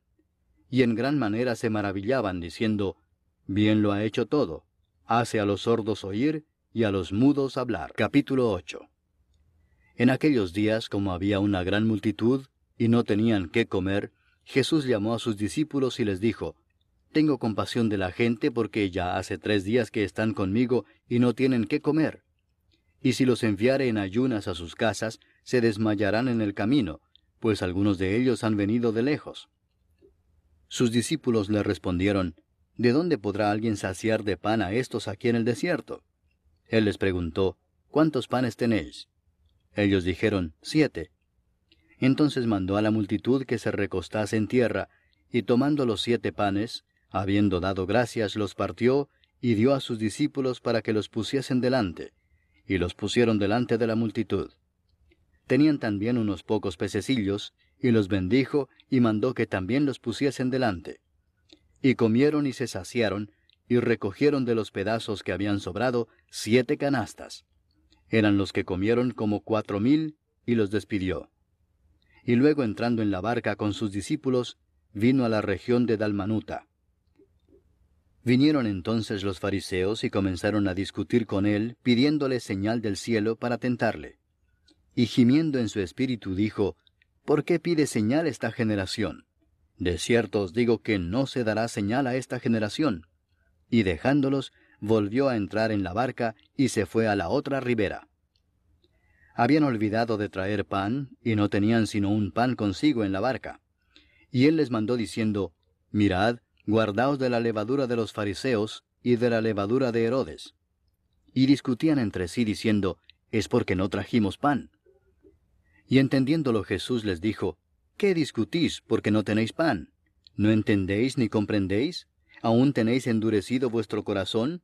Y en gran manera se maravillaban, diciendo, bien lo ha hecho todo, hace a los sordos oír, y a los mudos hablar. Capítulo 8. En aquellos días, como había una gran multitud, y no tenían qué comer, Jesús llamó a sus discípulos y les dijo, «Tengo compasión de la gente porque ya hace 3 días que están conmigo y no tienen qué comer. Y si los enviare en ayunas a sus casas, se desmayarán en el camino, pues algunos de ellos han venido de lejos». Sus discípulos le respondieron, «¿De dónde podrá alguien saciar de pan a estos aquí en el desierto?» Él les preguntó, «¿Cuántos panes tenéis?» Ellos dijeron, 7. Entonces mandó a la multitud que se recostase en tierra, y tomando los 7 panes, habiendo dado gracias, los partió, y dio a sus discípulos para que los pusiesen delante, y los pusieron delante de la multitud. Tenían también unos pocos pececillos, y los bendijo, y mandó que también los pusiesen delante. Y comieron y se saciaron, y recogieron de los pedazos que habían sobrado 7 canastas. Eran los que comieron como 4,000, y los despidió. Y luego entrando en la barca con sus discípulos, vino a la región de Dalmanuta. Vinieron entonces los fariseos y comenzaron a discutir con él, pidiéndole señal del cielo para tentarle. Y gimiendo en su espíritu dijo, «¿Por qué pide señal esta generación? De cierto os digo que no se dará señal a esta generación». Y dejándolos, volvió a entrar en la barca y se fue a la otra ribera. Habían olvidado de traer pan, y no tenían sino un pan consigo en la barca. Y él les mandó diciendo, «Mirad, guardaos de la levadura de los fariseos y de la levadura de Herodes». Y discutían entre sí diciendo, «Es porque no trajimos pan». Y entendiéndolo Jesús les dijo, «¿Qué discutís porque no tenéis pan? ¿No entendéis ni comprendéis? ¿Aún tenéis endurecido vuestro corazón?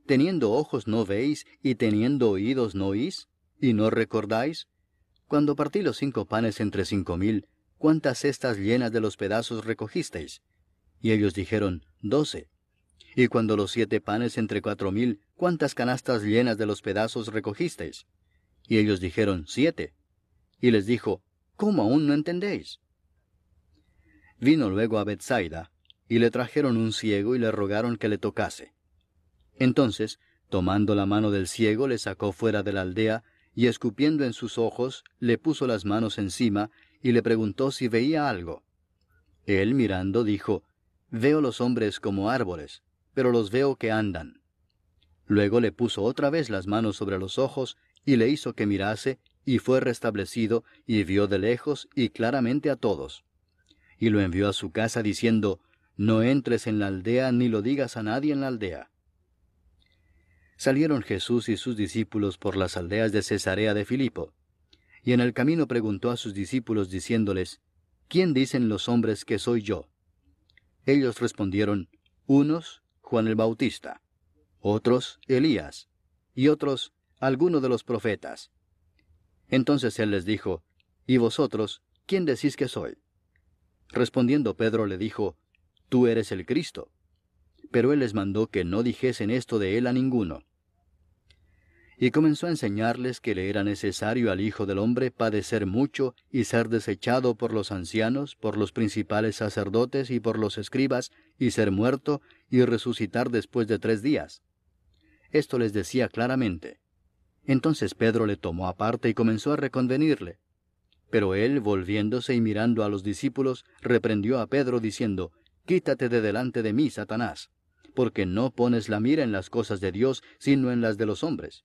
¿Teniendo ojos no veis, y teniendo oídos no oís? ¿Y no recordáis? Cuando partí los 5 panes entre 5,000, ¿cuántas cestas llenas de los pedazos recogisteis? Y ellos dijeron, 12. Y cuando los 7 panes entre 4,000, ¿cuántas canastas llenas de los pedazos recogisteis? Y ellos dijeron, 7. Y les dijo, ¿cómo aún no entendéis? Vino luego a Bethsaida, y le trajeron un ciego y le rogaron que le tocase. Entonces, tomando la mano del ciego, le sacó fuera de la aldea, y escupiendo en sus ojos, le puso las manos encima, y le preguntó si veía algo. Él, mirando, dijo, «Veo los hombres como árboles, pero los veo que andan». Luego le puso otra vez las manos sobre los ojos, y le hizo que mirase, y fue restablecido, y vio de lejos y claramente a todos. Y lo envió a su casa diciendo, «No entres en la aldea, ni lo digas a nadie en la aldea». Salieron Jesús y sus discípulos por las aldeas de Cesarea de Filipo. Y en el camino preguntó a sus discípulos diciéndoles, «¿Quién dicen los hombres que soy yo?» Ellos respondieron, «Unos, Juan el Bautista; otros, Elías; y otros, alguno de los profetas». Entonces él les dijo, «¿Y vosotros, quién decís que soy?» Respondiendo Pedro le dijo, «Tú eres el Cristo». Pero él les mandó que no dijesen esto de él a ninguno. Y comenzó a enseñarles que le era necesario al Hijo del Hombre padecer mucho y ser desechado por los ancianos, por los principales sacerdotes y por los escribas, y ser muerto y resucitar después de 3 días. Esto les decía claramente. Entonces Pedro le tomó aparte y comenzó a reconvenirle. Pero él, volviéndose y mirando a los discípulos, reprendió a Pedro diciendo, «Quítate de delante de mí, Satanás, porque no pones la mira en las cosas de Dios, sino en las de los hombres».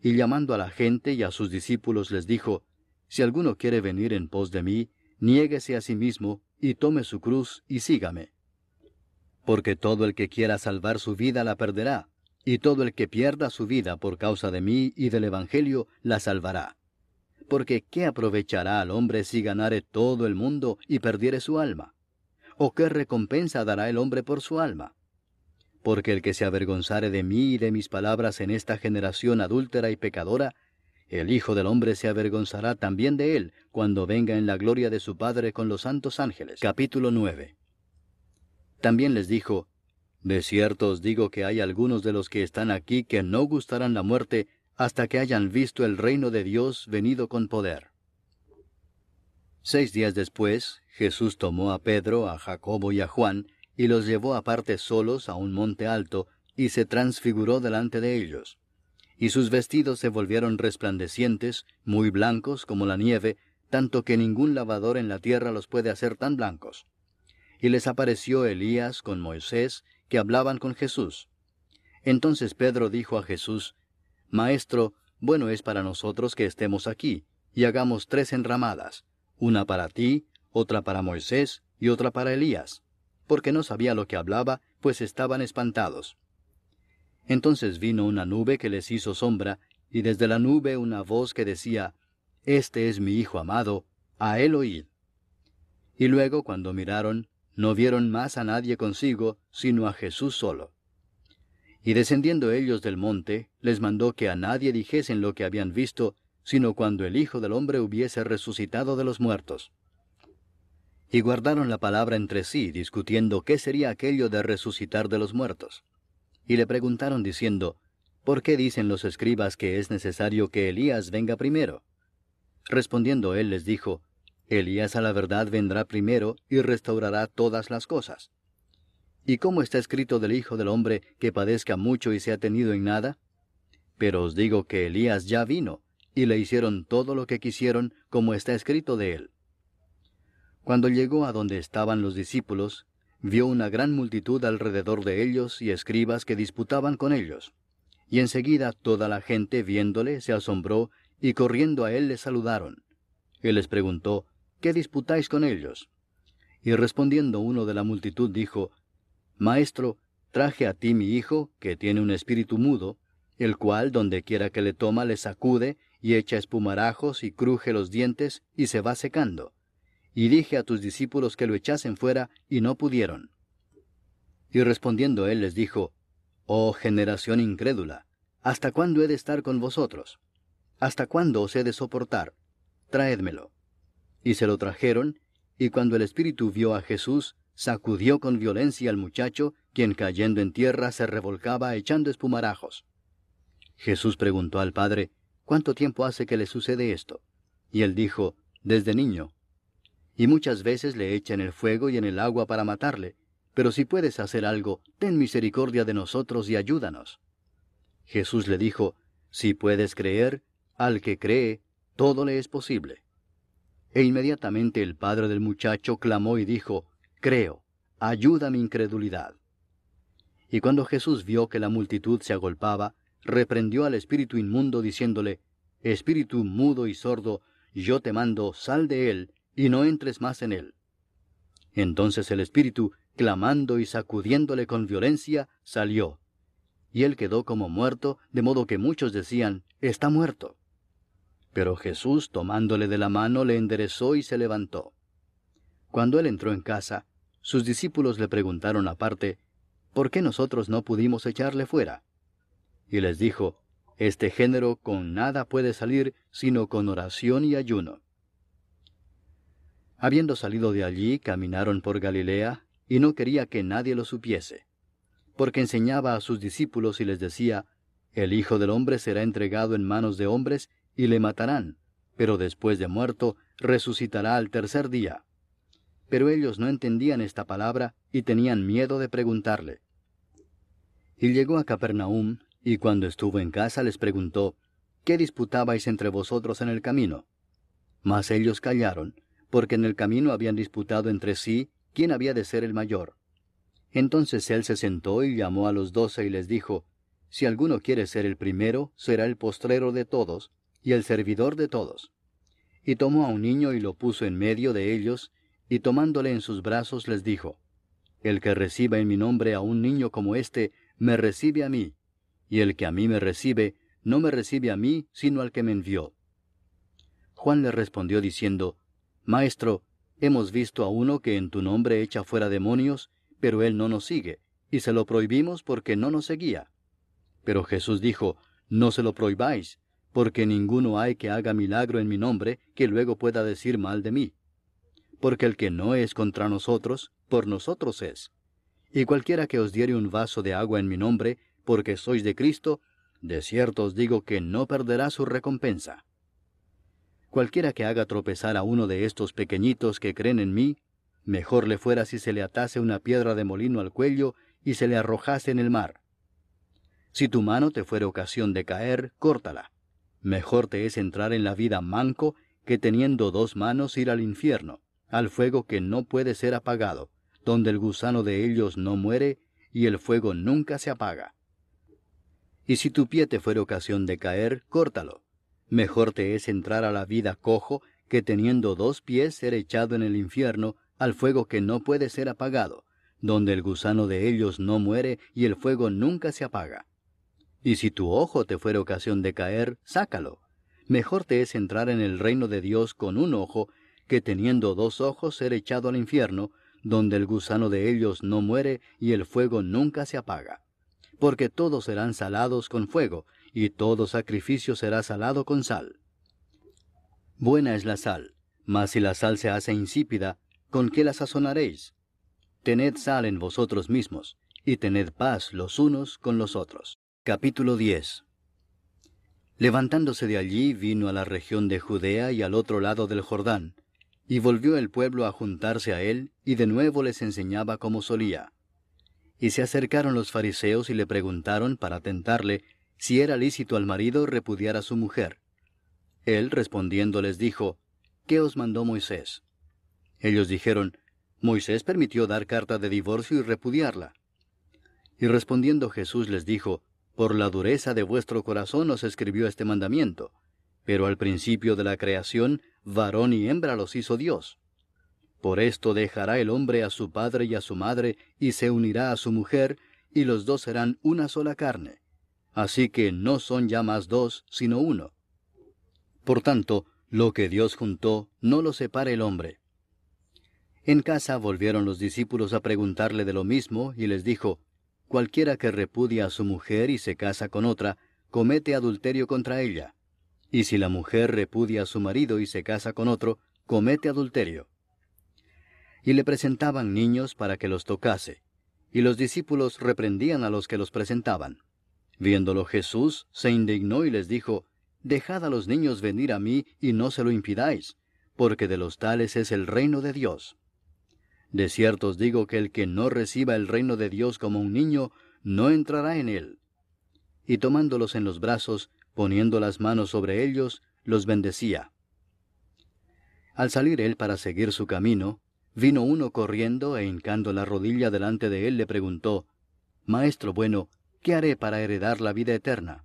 Y llamando a la gente y a sus discípulos les dijo, «Si alguno quiere venir en pos de mí, niéguese a sí mismo, y tome su cruz, y sígame. Porque todo el que quiera salvar su vida la perderá, y todo el que pierda su vida por causa de mí y del Evangelio la salvará. Porque ¿qué aprovechará al hombre si ganare todo el mundo y perdiere su alma? ¿O qué recompensa dará el hombre por su alma? Porque el que se avergonzare de mí y de mis palabras en esta generación adúltera y pecadora, el Hijo del Hombre se avergonzará también de él, cuando venga en la gloria de su Padre con los santos ángeles». Capítulo 9. También les dijo, «De cierto os digo que hay algunos de los que están aquí que no gustarán la muerte hasta que hayan visto el reino de Dios venido con poder». 6 días después, Jesús tomó a Pedro, a Jacobo y a Juan, y los llevó aparte solos a un monte alto, y se transfiguró delante de ellos. Y sus vestidos se volvieron resplandecientes, muy blancos como la nieve, tanto que ningún lavador en la tierra los puede hacer tan blancos. Y les apareció Elías con Moisés, que hablaban con Jesús. Entonces Pedro dijo a Jesús: Maestro, bueno es para nosotros que estemos aquí, y hagamos 3 enramadas, una para ti, otra para Moisés, y otra para Elías, porque no sabía lo que hablaba, pues estaban espantados. Entonces vino una nube que les hizo sombra, y desde la nube una voz que decía: Este es mi Hijo amado, a él oíd. Y luego, cuando miraron, no vieron más a nadie consigo, sino a Jesús solo. Y descendiendo ellos del monte, les mandó que a nadie dijesen lo que habían visto, sino cuando el Hijo del Hombre hubiese resucitado de los muertos. Y guardaron la palabra entre sí, discutiendo qué sería aquello de resucitar de los muertos. Y le preguntaron diciendo: ¿Por qué dicen los escribas que es necesario que Elías venga primero? Respondiendo él les dijo: Elías a la verdad vendrá primero y restaurará todas las cosas. ¿Y cómo está escrito del Hijo del Hombre que padezca mucho y sea tenido en nada? Pero os digo que Elías ya vino, y le hicieron todo lo que quisieron, como está escrito de él. Cuando llegó a donde estaban los discípulos, vio una gran multitud alrededor de ellos y escribas que disputaban con ellos. Y enseguida toda la gente, viéndole, se asombró, y corriendo a él le saludaron. Él les preguntó: ¿Qué disputáis con ellos? Y respondiendo uno de la multitud dijo: Maestro, traje a ti mi hijo, que tiene un espíritu mudo, el cual donde quiera que le toma le sacude, y echa espumarajos, y cruje los dientes, y se va secando. Y dije a tus discípulos que lo echasen fuera, y no pudieron. Y respondiendo él les dijo: Oh generación incrédula, ¿hasta cuándo he de estar con vosotros? ¿Hasta cuándo os he de soportar? Traédmelo. Y se lo trajeron, y cuando el espíritu vio a Jesús, sacudió con violencia al muchacho, quien cayendo en tierra se revolcaba echando espumarajos. Jesús preguntó al padre: ¿Cuánto tiempo hace que le sucede esto? Y él dijo: Desde niño. Y muchas veces le echa en el fuego y en el agua para matarle, pero si puedes hacer algo, ten misericordia de nosotros y ayúdanos. Jesús le dijo: Si puedes creer, al que cree, todo le es posible. E inmediatamente el padre del muchacho clamó y dijo: Creo, ayuda mi incredulidad. Y cuando Jesús vio que la multitud se agolpaba, reprendió al espíritu inmundo, diciéndole: Espíritu mudo y sordo, yo te mando, sal de él, y no entres más en él. Entonces el espíritu, clamando y sacudiéndole con violencia, salió. Y él quedó como muerto, de modo que muchos decían: Está muerto. Pero Jesús, tomándole de la mano, le enderezó y se levantó. Cuando él entró en casa, sus discípulos le preguntaron aparte: ¿Por qué nosotros no pudimos echarle fuera? Y les dijo: Este género con nada puede salir, sino con oración y ayuno. Habiendo salido de allí, caminaron por Galilea, y no quería que nadie lo supiese, porque enseñaba a sus discípulos y les decía: El Hijo del Hombre será entregado en manos de hombres, y le matarán, pero después de muerto, resucitará al tercer día. Pero ellos no entendían esta palabra, y tenían miedo de preguntarle. Y llegó a Capernaum, y cuando estuvo en casa les preguntó: ¿Qué disputabais entre vosotros en el camino? Mas ellos callaron, porque en el camino habían disputado entre sí quién había de ser el mayor. Entonces él se sentó y llamó a los 12 y les dijo: Si alguno quiere ser el primero, será el postrero de todos, y el servidor de todos. Y tomó a un niño y lo puso en medio de ellos, y tomándole en sus brazos les dijo: El que reciba en mi nombre a un niño como éste, me recibe a mí, y el que a mí me recibe, no me recibe a mí, sino al que me envió. Juan le respondió diciendo: Maestro, hemos visto a uno que en tu nombre echa fuera demonios, pero él no nos sigue, y se lo prohibimos porque no nos seguía. Pero Jesús dijo: No se lo prohibáis, porque ninguno hay que haga milagro en mi nombre que luego pueda decir mal de mí. Porque el que no es contra nosotros, por nosotros es. Y cualquiera que os diere un vaso de agua en mi nombre, porque sois de Cristo, de cierto os digo que no perderá su recompensa. Cualquiera que haga tropezar a uno de estos pequeñitos que creen en mí, mejor le fuera si se le atase una piedra de molino al cuello y se le arrojase en el mar. Si tu mano te fuere ocasión de caer, córtala. Mejor te es entrar en la vida manco que teniendo 2 manos ir al infierno, al fuego que no puede ser apagado, donde el gusano de ellos no muere, y el fuego nunca se apaga. Y si tu pie te fuere ocasión de caer, córtalo. Mejor te es entrar a la vida cojo, que teniendo 2 pies ser echado en el infierno, al fuego que no puede ser apagado, donde el gusano de ellos no muere, y el fuego nunca se apaga. Y si tu ojo te fuere ocasión de caer, sácalo. Mejor te es entrar en el reino de Dios con un ojo, que teniendo 2 ojos ser echado al infierno, donde el gusano de ellos no muere, y el fuego nunca se apaga. Porque todos serán salados con fuego, y todo sacrificio será salado con sal. Buena es la sal, mas si la sal se hace insípida, ¿con qué la sazonaréis? Tened sal en vosotros mismos, y tened paz los unos con los otros. Capítulo 10. Levantándose de allí, vino a la región de Judea y al otro lado del Jordán, y volvió el pueblo a juntarse a él, y de nuevo les enseñaba como solía. Y se acercaron los fariseos y le preguntaron para tentarle si era lícito al marido repudiar a su mujer. Él respondiendo les dijo, ¿qué os mandó Moisés? Ellos dijeron, Moisés permitió dar carta de divorcio y repudiarla. Y respondiendo Jesús les dijo, por la dureza de vuestro corazón os escribió este mandamiento, pero al principio de la creación, varón y hembra los hizo Dios. Por esto dejará el hombre a su padre y a su madre, y se unirá a su mujer, y los 2 serán una sola carne. Así que no son ya más 2, sino uno. Por tanto, lo que Dios juntó, no lo separe el hombre. En casa volvieron los discípulos a preguntarle de lo mismo, y les dijo, cualquiera que repudia a su mujer y se casa con otra, comete adulterio contra ella. Y si la mujer repudia a su marido y se casa con otro, comete adulterio. Y le presentaban niños para que los tocase, y los discípulos reprendían a los que los presentaban. Viéndolo Jesús, se indignó y les dijo, dejad a los niños venir a mí y no se lo impidáis, porque de los tales es el reino de Dios. De cierto os digo que el que no reciba el reino de Dios como un niño, no entrará en él. Y tomándolos en los brazos, poniendo las manos sobre ellos, los bendecía. Al salir él para seguir su camino, vino uno corriendo e hincando la rodilla delante de él le preguntó, Maestro bueno, ¿qué haré para heredar la vida eterna?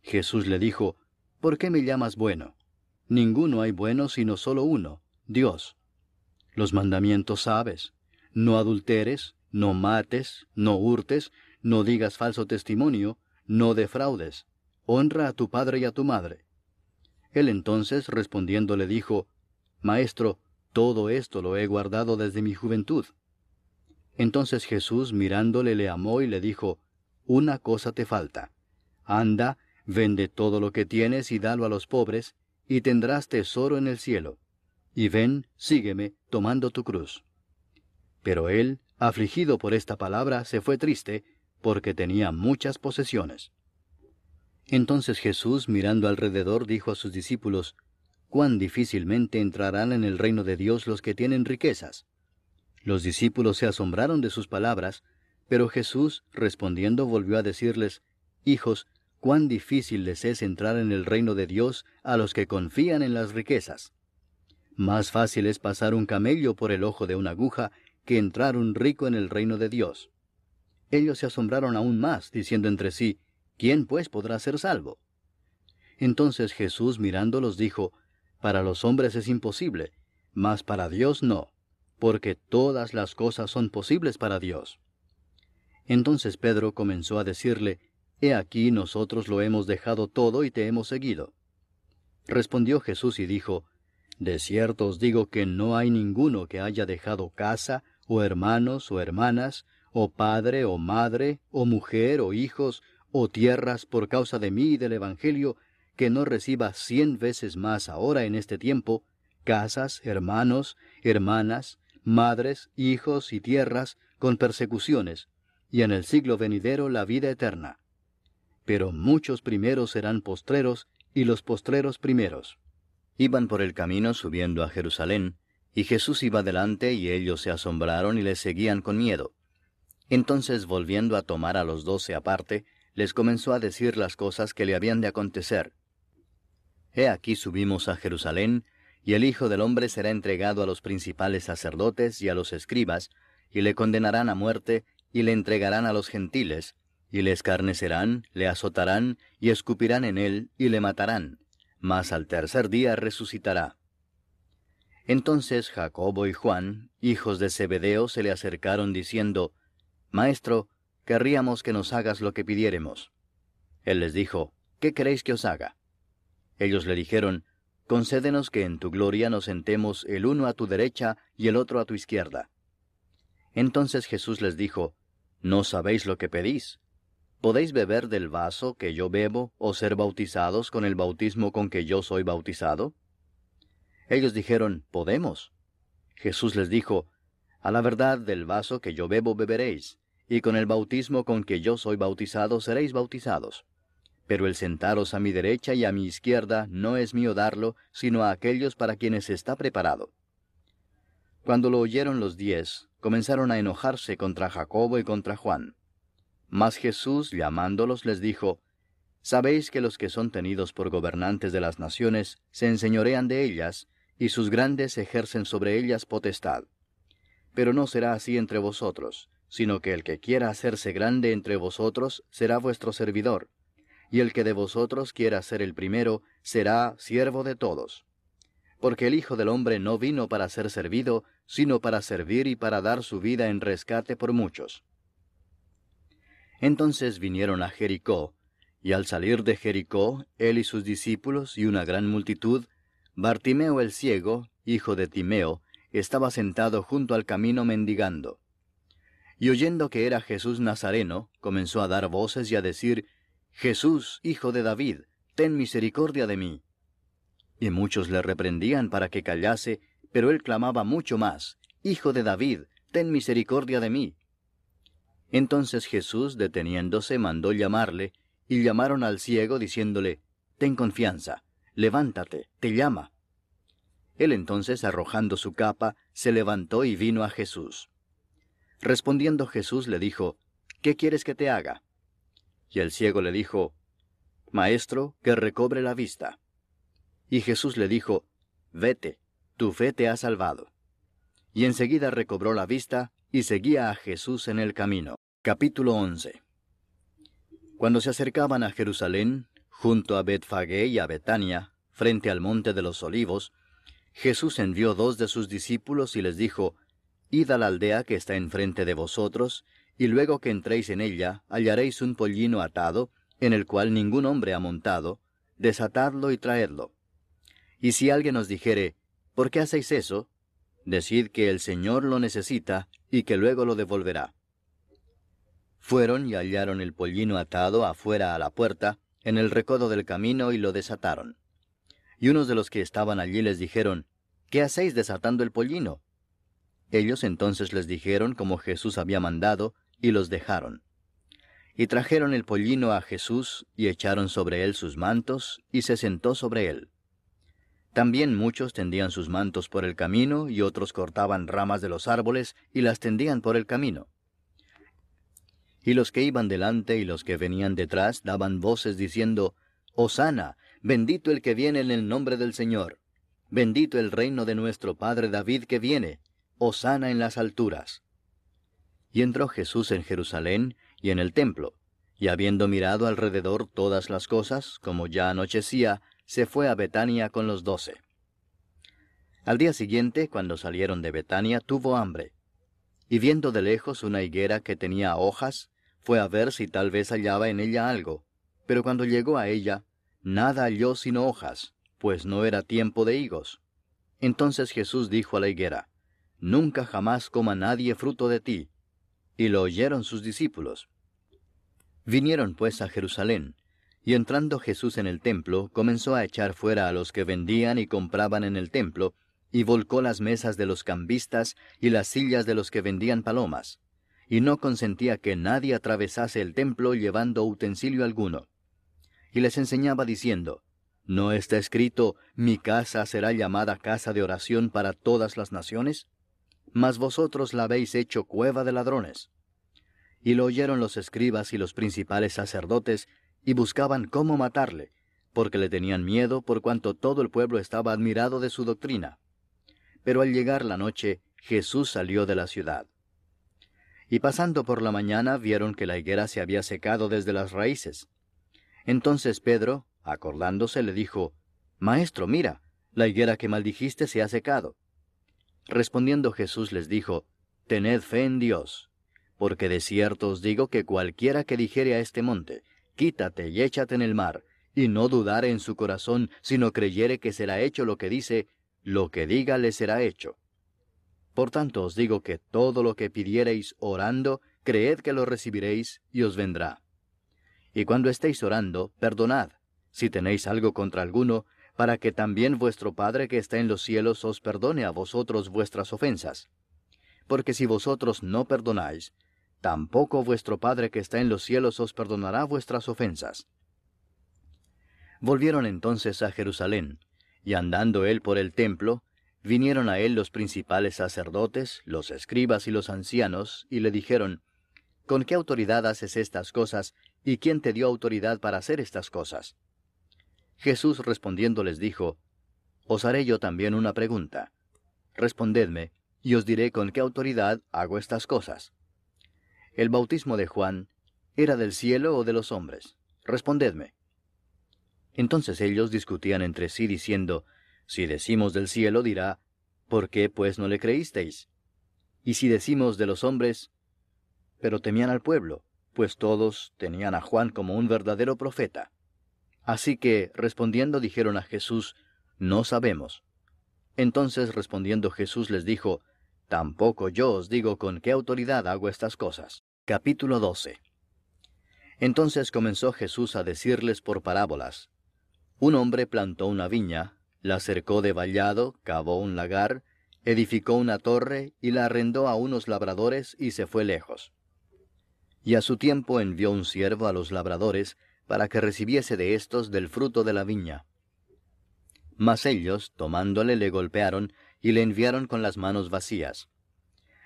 Jesús le dijo, ¿por qué me llamas bueno? Ninguno hay bueno sino solo uno, Dios. Los mandamientos sabes, no adulteres, no mates, no hurtes, no digas falso testimonio, no defraudes, honra a tu padre y a tu madre. Él entonces respondiendo le dijo, Maestro, todo esto lo he guardado desde mi juventud. Entonces Jesús mirándole le amó y le dijo, una cosa te falta. Anda, vende todo lo que tienes y dalo a los pobres, y tendrás tesoro en el cielo. Y ven, sígueme, tomando tu cruz. Pero él, afligido por esta palabra, se fue triste, porque tenía muchas posesiones. Entonces Jesús, mirando alrededor, dijo a sus discípulos, cuán difícilmente entrarán en el reino de Dios los que tienen riquezas. Los discípulos se asombraron de sus palabras, pero Jesús, respondiendo, volvió a decirles, hijos, cuán difícil les es entrar en el reino de Dios a los que confían en las riquezas. Más fácil es pasar un camello por el ojo de una aguja que entrar un rico en el reino de Dios. Ellos se asombraron aún más, diciendo entre sí, ¿quién pues podrá ser salvo? Entonces Jesús mirándolos dijo, para los hombres es imposible, mas para Dios no, porque todas las cosas son posibles para Dios. Entonces Pedro comenzó a decirle, He aquí nosotros lo hemos dejado todo y te hemos seguido. Respondió Jesús y dijo, de cierto os digo que no hay ninguno que haya dejado casa, o hermanos, o hermanas, o padre, o madre, o mujer, o hijos, o tierras por causa de mí y del Evangelio, que no reciba 100 veces más ahora en este tiempo, casas, hermanos, hermanas, madres, hijos y tierras, con persecuciones, y en el siglo venidero la vida eterna. Pero muchos primeros serán postreros, y los postreros primeros. Iban por el camino subiendo a Jerusalén, y Jesús iba delante, y ellos se asombraron y le seguían con miedo. Entonces, volviendo a tomar a los 12 aparte, les comenzó a decir las cosas que le habían de acontecer. He aquí subimos a Jerusalén, Y el Hijo del Hombre será entregado a los principales sacerdotes y a los escribas, y le condenarán a muerte, y le entregarán a los gentiles, y le escarnecerán, le azotarán, y escupirán en él, y le matarán. Mas al tercer día resucitará. Entonces Jacobo y Juan, hijos de Zebedeo, se le acercaron diciendo, Maestro, querríamos que nos hagas lo que pidiéremos. Él les dijo, ¿qué queréis que os haga? Ellos le dijeron, Concédenos que en tu gloria nos sentemos el uno a tu derecha y el otro a tu izquierda. Entonces Jesús les dijo, ¿no sabéis lo que pedís? ¿Podéis beber del vaso que yo bebo, o ser bautizados con el bautismo con que yo soy bautizado? Ellos dijeron, Podemos. Jesús les dijo, A la verdad del vaso que yo bebo beberéis, y con el bautismo con que yo soy bautizado seréis bautizados. Pero el sentaros a mi derecha y a mi izquierda no es mío darlo, sino a aquellos para quienes está preparado. Cuando lo oyeron los 10, comenzaron a enojarse contra Jacobo y contra Juan. Mas Jesús, llamándolos, les dijo, Sabéis que los que son tenidos por gobernantes de las naciones se enseñorean de ellas, y sus grandes ejercen sobre ellas potestad. Pero no será así entre vosotros, sino que el que quiera hacerse grande entre vosotros será vuestro servidor, y el que de vosotros quiera ser el primero será siervo de todos. Porque el Hijo del Hombre no vino para ser servido, sino para servir y para dar su vida en rescate por muchos. Entonces vinieron a Jericó, y al salir de Jericó, él y sus discípulos y una gran multitud, Bartimeo el ciego, hijo de Timeo, estaba sentado junto al camino mendigando. Y oyendo que era Jesús Nazareno, comenzó a dar voces y a decir, Jesús, hijo de David, ten misericordia de mí. Y muchos le reprendían para que callase, pero él clamaba mucho más, Hijo de David, ten misericordia de mí. Entonces Jesús, deteniéndose, mandó llamarle, y llamaron al ciego, diciéndole, Ten confianza, levántate, te llama. Él entonces, arrojando su capa, se levantó y vino a Jesús. Respondiendo Jesús le dijo, ¿qué quieres que te haga? Y el ciego le dijo, Maestro, que recobre la vista. Y Jesús le dijo, Vete, tu fe te ha salvado. Y enseguida recobró la vista, y seguía a Jesús en el camino. Capítulo 11. Cuando se acercaban a Jerusalén, junto a Betfagé y a Betania, frente al monte de los Olivos, Jesús envió 2 de sus discípulos y les dijo, Id a la aldea que está enfrente de vosotros, y luego que entréis en ella, hallaréis un pollino atado, en el cual ningún hombre ha montado, desatadlo y traedlo. Y si alguien os dijere, ¿por qué hacéis eso? Decid que el Señor lo necesita, y que luego lo devolverá. Fueron y hallaron el pollino atado afuera a la puerta, en el recodo del camino, y lo desataron. Y unos de los que estaban allí les dijeron, ¿qué hacéis desatando el pollino? Ellos entonces les dijeron como Jesús había mandado, y los dejaron. Y trajeron el pollino a Jesús, y echaron sobre él sus mantos, y se sentó sobre él. También muchos tendían sus mantos por el camino, y otros cortaban ramas de los árboles, y las tendían por el camino. Y los que iban delante y los que venían detrás daban voces diciendo, Hosana, bendito el que viene en el nombre del Señor. Bendito el reino de nuestro padre David que viene. Hosana en las alturas. Y entró Jesús en Jerusalén y en el templo, y habiendo mirado alrededor todas las cosas, como ya anochecía, se fue a Betania con los 12. Al día siguiente, cuando salieron de Betania, tuvo hambre. Y viendo de lejos una higuera que tenía hojas, fue a ver si tal vez hallaba en ella algo. Pero cuando llegó a ella, nada halló sino hojas, pues no era tiempo de higos. Entonces Jesús dijo a la higuera, Nunca jamás coma nadie fruto de ti. Y lo oyeron sus discípulos. Vinieron pues a Jerusalén, y entrando Jesús en el templo, comenzó a echar fuera a los que vendían y compraban en el templo, y volcó las mesas de los cambistas y las sillas de los que vendían palomas, y no consentía que nadie atravesase el templo llevando utensilio alguno. Y les enseñaba diciendo, ¿no está escrito, mi casa será llamada casa de oración para todas las naciones? Mas vosotros la habéis hecho cueva de ladrones. Y lo oyeron los escribas y los principales sacerdotes, y buscaban cómo matarle, porque le tenían miedo por cuanto todo el pueblo estaba admirado de su doctrina. Pero al llegar la noche, Jesús salió de la ciudad. Y pasando por la mañana vieron que la higuera se había secado desde las raíces. Entonces Pedro, acordándose, le dijo, Maestro, mira, la higuera que maldijiste se ha secado. Respondiendo Jesús les dijo, Tened fe en Dios, porque de cierto os digo que cualquiera que dijere a este monte, Quítate y échate en el mar, y no dudare en su corazón, sino creyere que será hecho lo que dice, lo que diga le será hecho. Por tanto os digo que todo lo que pidiereis orando, creed que lo recibiréis, y os vendrá. Y cuando estéis orando, perdonad, si tenéis algo contra alguno, para que también vuestro Padre que está en los cielos os perdone a vosotros vuestras ofensas. Porque si vosotros no perdonáis, tampoco vuestro Padre que está en los cielos os perdonará vuestras ofensas. Volvieron entonces a Jerusalén, y andando él por el templo, vinieron a él los principales sacerdotes, los escribas y los ancianos, y le dijeron, ¿Con qué autoridad haces estas cosas, y quién te dio autoridad para hacer estas cosas? Jesús respondiendo les dijo, Os haré yo también una pregunta. Respondedme, y os diré con qué autoridad hago estas cosas. ¿El bautismo de Juan era del cielo o de los hombres? Respondedme. Entonces ellos discutían entre sí diciendo, Si decimos del cielo, dirá, ¿por qué pues no le creísteis? Y si decimos de los hombres, pero temían al pueblo, pues todos tenían a Juan como un verdadero profeta. Así que, respondiendo, dijeron a Jesús, No sabemos. Entonces respondiendo Jesús les dijo, Tampoco yo os digo con qué autoridad hago estas cosas. Capítulo 12. Entonces comenzó Jesús a decirles por parábolas. Un hombre plantó una viña, la cercó de vallado, cavó un lagar, edificó una torre y la arrendó a unos labradores y se fue lejos. Y a su tiempo envió un siervo a los labradores para que recibiese de éstos del fruto de la viña. Mas ellos, tomándole, le golpearon y le enviaron con las manos vacías.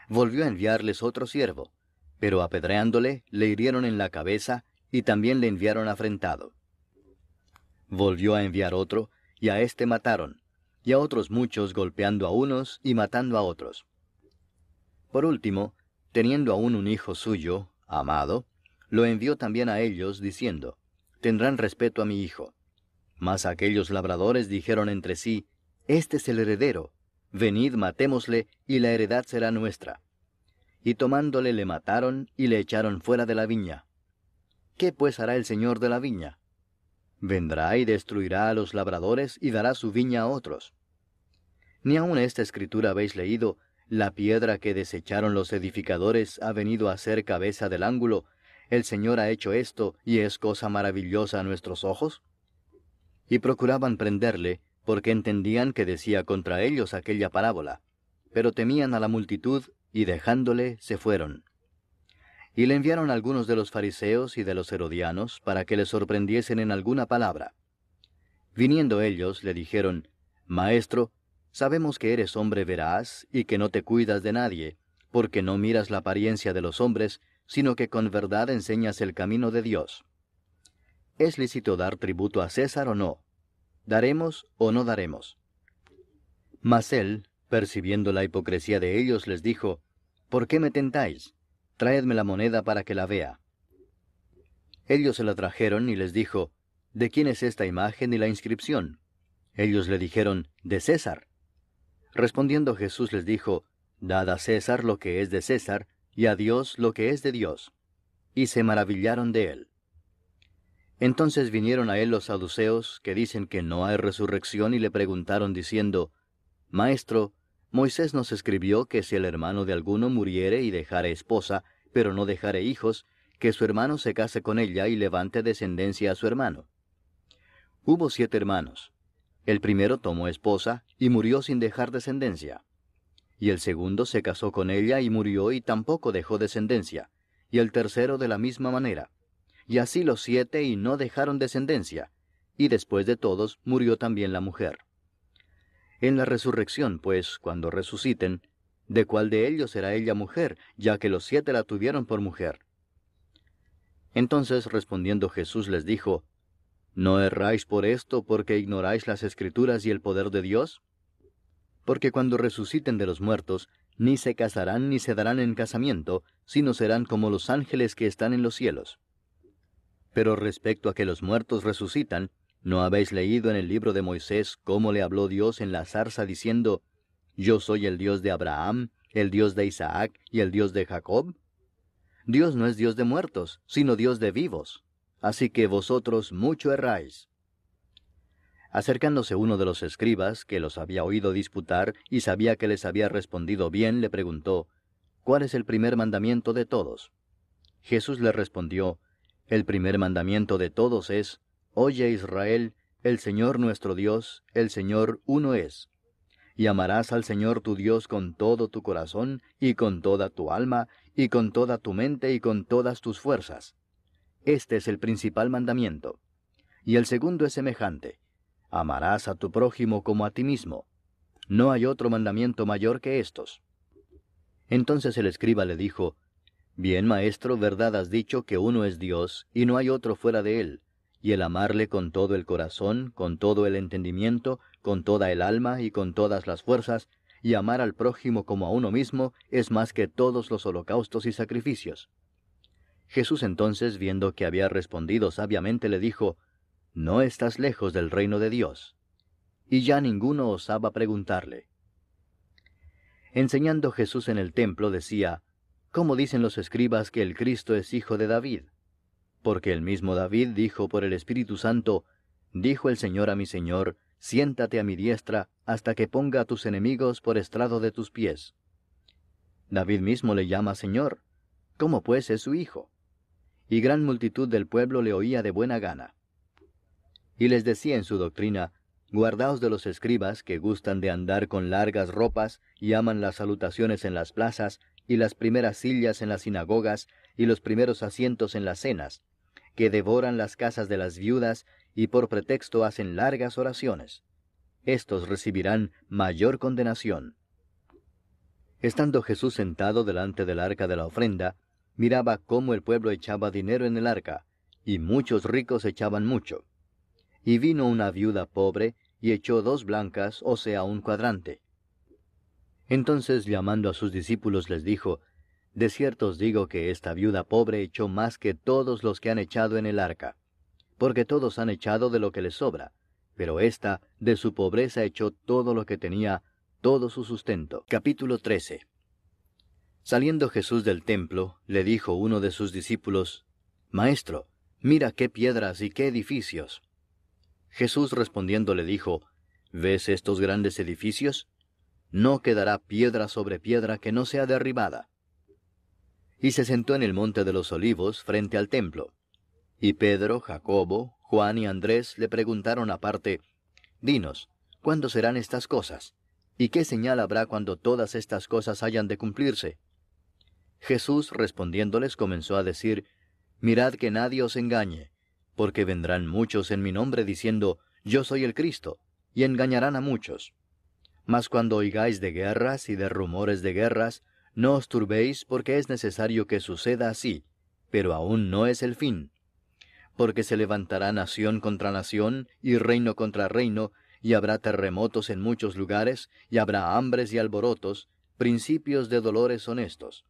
Volvió a enviarles otro siervo, pero apedreándole, le hirieron en la cabeza y también le enviaron afrentado. Volvió a enviar otro, y a éste mataron, y a otros muchos golpeando a unos y matando a otros. Por último, teniendo aún un hijo suyo, amado, lo envió también a ellos, diciendo, Tendrán respeto a mi hijo. Mas aquellos labradores dijeron entre sí, Este es el heredero, venid matémosle, y la heredad será nuestra. Y tomándole le mataron, y le echaron fuera de la viña. ¿Qué pues hará el señor de la viña? Vendrá y destruirá a los labradores, y dará su viña a otros. Ni aun esta escritura habéis leído, la piedra que desecharon los edificadores ha venido a ser cabeza del ángulo, el Señor ha hecho esto, y es cosa maravillosa a nuestros ojos. Y procuraban prenderle, porque entendían que decía contra ellos aquella parábola, pero temían a la multitud, y dejándole, se fueron. Y le enviaron algunos de los fariseos y de los herodianos, para que le sorprendiesen en alguna palabra. Viniendo ellos, le dijeron, Maestro, sabemos que eres hombre veraz, y que no te cuidas de nadie, porque no miras la apariencia de los hombres, sino que con verdad enseñas el camino de Dios. ¿Es lícito dar tributo a César o no? ¿Daremos o no daremos? Mas él, percibiendo la hipocresía de ellos, les dijo, ¿Por qué me tentáis? Traedme la moneda para que la vea. Ellos se la trajeron y les dijo, ¿De quién es esta imagen y la inscripción? Ellos le dijeron, de César. Respondiendo Jesús les dijo, Dad a César lo que es de César, y a Dios lo que es de Dios. Y se maravillaron de él. Entonces vinieron a él los saduceos, que dicen que no hay resurrección, y le preguntaron diciendo, Maestro, Moisés nos escribió que si el hermano de alguno muriere y dejare esposa, pero no dejare hijos, que su hermano se case con ella y levante descendencia a su hermano. Hubo 7 hermanos. El primero tomó esposa y murió sin dejar descendencia. Y el segundo se casó con ella y murió y tampoco dejó descendencia. Y el tercero de la misma manera. Y así los 7 y no dejaron descendencia. Y después de todos murió también la mujer. En la resurrección, pues, cuando resuciten, ¿de cuál de ellos será ella mujer, ya que los 7 la tuvieron por mujer? Entonces respondiendo Jesús les dijo, ¿No erráis por esto porque ignoráis las Escrituras y el poder de Dios? Porque cuando resuciten de los muertos, ni se casarán ni se darán en casamiento, sino serán como los ángeles que están en los cielos. Pero respecto a que los muertos resucitan, ¿no habéis leído en el libro de Moisés cómo le habló Dios en la zarza diciendo, Yo soy el Dios de Abraham, el Dios de Isaac y el Dios de Jacob? Dios no es Dios de muertos, sino Dios de vivos. Así que vosotros mucho erráis. Acercándose uno de los escribas, que los había oído disputar y sabía que les había respondido bien, le preguntó, ¿Cuál es el primer mandamiento de todos? Jesús le respondió, El primer mandamiento de todos es, Oye Israel, el Señor nuestro Dios, el Señor uno es. Y amarás al Señor tu Dios con todo tu corazón, y con toda tu alma, y con toda tu mente, y con todas tus fuerzas. Este es el principal mandamiento. Y el segundo es semejante. Amarás a tu prójimo como a ti mismo. No hay otro mandamiento mayor que estos. Entonces el escriba le dijo, Bien, maestro, verdad has dicho que uno es Dios, y no hay otro fuera de él, y el amarle con todo el corazón, con todo el entendimiento, con toda el alma y con todas las fuerzas, y amar al prójimo como a uno mismo, es más que todos los holocaustos y sacrificios. Jesús entonces, viendo que había respondido sabiamente, le dijo, No estás lejos del reino de Dios. Y ya ninguno osaba preguntarle. Enseñando Jesús en el templo decía, ¿Cómo dicen los escribas que el Cristo es hijo de David? Porque el mismo David dijo por el Espíritu Santo, Dijo el Señor a mi Señor, Siéntate a mi diestra, hasta que ponga a tus enemigos por estrado de tus pies. David mismo le llama Señor. ¿Cómo pues es su hijo? Y gran multitud del pueblo le oía de buena gana. Y les decía en su doctrina, Guardaos de los escribas que gustan de andar con largas ropas y aman las salutaciones en las plazas, y las primeras sillas en las sinagogas, y los primeros asientos en las cenas, que devoran las casas de las viudas, y por pretexto hacen largas oraciones. Estos recibirán mayor condenación. Estando Jesús sentado delante del arca de la ofrenda, miraba cómo el pueblo echaba dinero en el arca, y muchos ricos echaban mucho. Y vino una viuda pobre, y echó 2 blancas, o sea, un cuadrante. Entonces, llamando a sus discípulos, les dijo, De cierto os digo que esta viuda pobre echó más que todos los que han echado en el arca, porque todos han echado de lo que les sobra, pero ésta de su pobreza echó todo lo que tenía, todo su sustento. Capítulo 13. Saliendo Jesús del templo, le dijo uno de sus discípulos, Maestro, mira qué piedras y qué edificios. Jesús respondiendo le dijo, ¿Ves estos grandes edificios? No quedará piedra sobre piedra que no sea derribada. Y se sentó en el monte de los olivos frente al templo. Y Pedro, Jacobo, Juan y Andrés le preguntaron aparte, Dinos, ¿cuándo serán estas cosas? ¿Y qué señal habrá cuando todas estas cosas hayan de cumplirse? Jesús respondiéndoles comenzó a decir, Mirad que nadie os engañe, porque vendrán muchos en mi nombre diciendo, Yo soy el Cristo, y engañarán a muchos. Mas cuando oigáis de guerras y de rumores de guerras, no os turbéis porque es necesario que suceda así, pero aún no es el fin. Porque se levantará nación contra nación y reino contra reino, y habrá terremotos en muchos lugares, y habrá hambres y alborotos, principios de dolores honestos.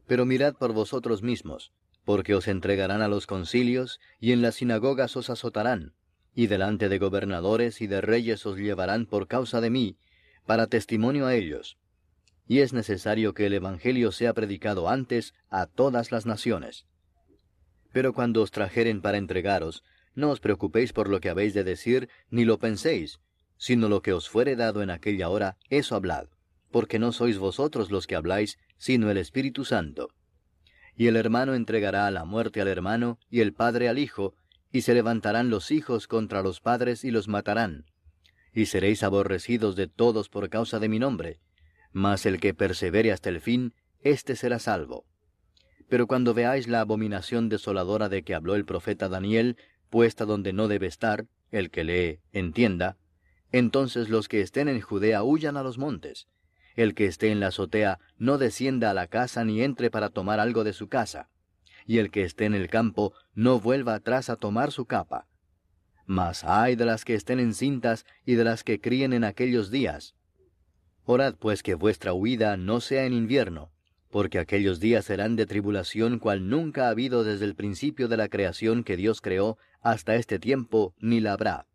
Pero mirad por vosotros mismos, porque os entregarán a los concilios, y en las sinagogas os azotarán, y delante de gobernadores y de reyes os llevarán por causa de mí, para testimonio a ellos. Y es necesario que el Evangelio sea predicado antes a todas las naciones. Pero cuando os trajeren para entregaros, no os preocupéis por lo que habéis de decir, ni lo penséis, sino lo que os fuere dado en aquella hora, eso hablad, porque no sois vosotros los que habláis, sino el Espíritu Santo. Y el hermano entregará a la muerte al hermano, y el padre al hijo, y se levantarán los hijos contra los padres y los matarán. Y seréis aborrecidos de todos por causa de mi nombre, mas el que persevere hasta el fin, éste será salvo. Pero cuando veáis la abominación desoladora de que habló el profeta Daniel, puesta donde no debe estar, el que lee, entienda, entonces los que estén en Judea huyan a los montes. El que esté en la azotea no descienda a la casa ni entre para tomar algo de su casa. Y el que esté en el campo no vuelva atrás a tomar su capa. Mas ay de las que estén encintas y de las que críen en aquellos días. Orad pues que vuestra huida no sea en invierno, porque aquellos días serán de tribulación cual nunca ha habido desde el principio de la creación que Dios creó hasta este tiempo, ni la habrá.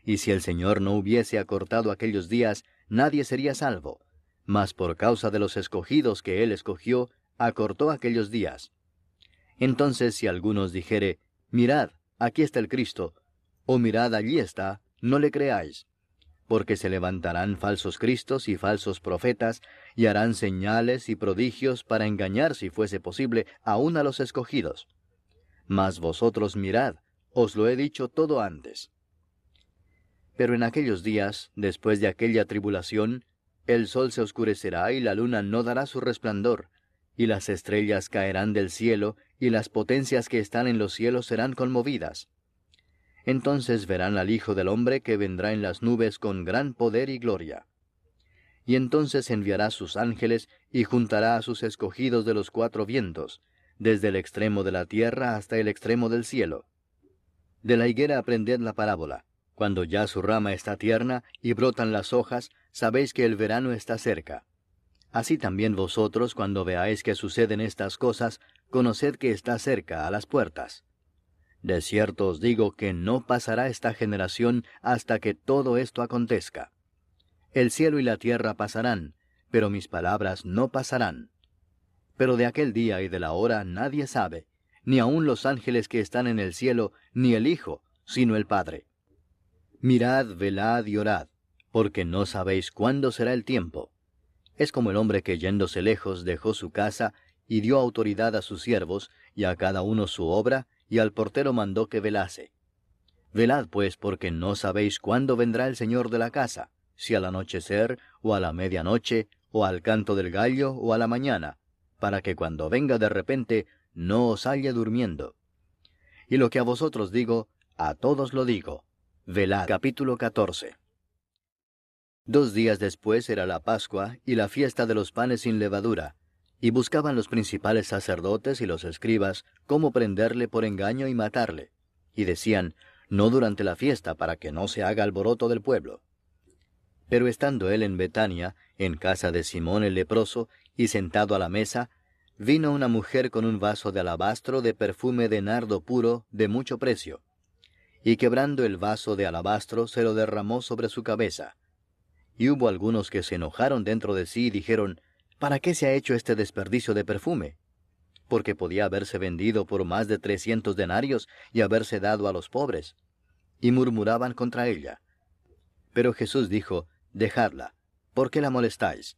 Y si el Señor no hubiese acortado aquellos días, nadie sería salvo. Mas por causa de los escogidos que Él escogió, acortó aquellos días. Entonces si algunos dijere, mirad, aquí está el Cristo, o mirad, allí está, no le creáis. Porque se levantarán falsos cristos y falsos profetas, y harán señales y prodigios para engañar, si fuese posible, aun a los escogidos. Mas vosotros mirad, os lo he dicho todo antes. Pero en aquellos días, después de aquella tribulación, el sol se oscurecerá y la luna no dará su resplandor, y las estrellas caerán del cielo, y las potencias que están en los cielos serán conmovidas. Entonces verán al Hijo del Hombre que vendrá en las nubes con gran poder y gloria. Y entonces enviará sus ángeles y juntará a sus escogidos de los cuatro vientos, desde el extremo de la tierra hasta el extremo del cielo. De la higuera aprended la parábola. Cuando ya su rama está tierna y brotan las hojas, sabéis que el verano está cerca. Así también vosotros, cuando veáis que suceden estas cosas, conoced que está cerca, a las puertas. De cierto os digo que no pasará esta generación hasta que todo esto acontezca. El cielo y la tierra pasarán, pero mis palabras no pasarán. Pero de aquel día y de la hora nadie sabe, ni aun los ángeles que están en el cielo, ni el Hijo, sino el Padre. Mirad, velad y orad, porque no sabéis cuándo será el tiempo. Es como el hombre que yéndose lejos dejó su casa, y dio autoridad a sus siervos, y a cada uno su obra, y al portero mandó que velase. Velad pues, porque no sabéis cuándo vendrá el Señor de la casa, si al anochecer, o a la medianoche, o al canto del gallo, o a la mañana, para que cuando venga de repente, no os halle durmiendo. Y lo que a vosotros digo, a todos lo digo. Velad. Capítulo 14. 2 días después era la Pascua y la fiesta de los panes sin levadura, y buscaban los principales sacerdotes y los escribas cómo prenderle por engaño y matarle. Y decían, no durante la fiesta, para que no se haga alboroto del pueblo. Pero estando él en Betania, en casa de Simón el leproso, y sentado a la mesa, vino una mujer con un vaso de alabastro de perfume de nardo puro de mucho precio. Y quebrando el vaso de alabastro, se lo derramó sobre su cabeza. Y hubo algunos que se enojaron dentro de sí y dijeron, ¿para qué se ha hecho este desperdicio de perfume? Porque podía haberse vendido por más de 300 denarios y haberse dado a los pobres. Y murmuraban contra ella. Pero Jesús dijo, dejadla, ¿por qué la molestáis?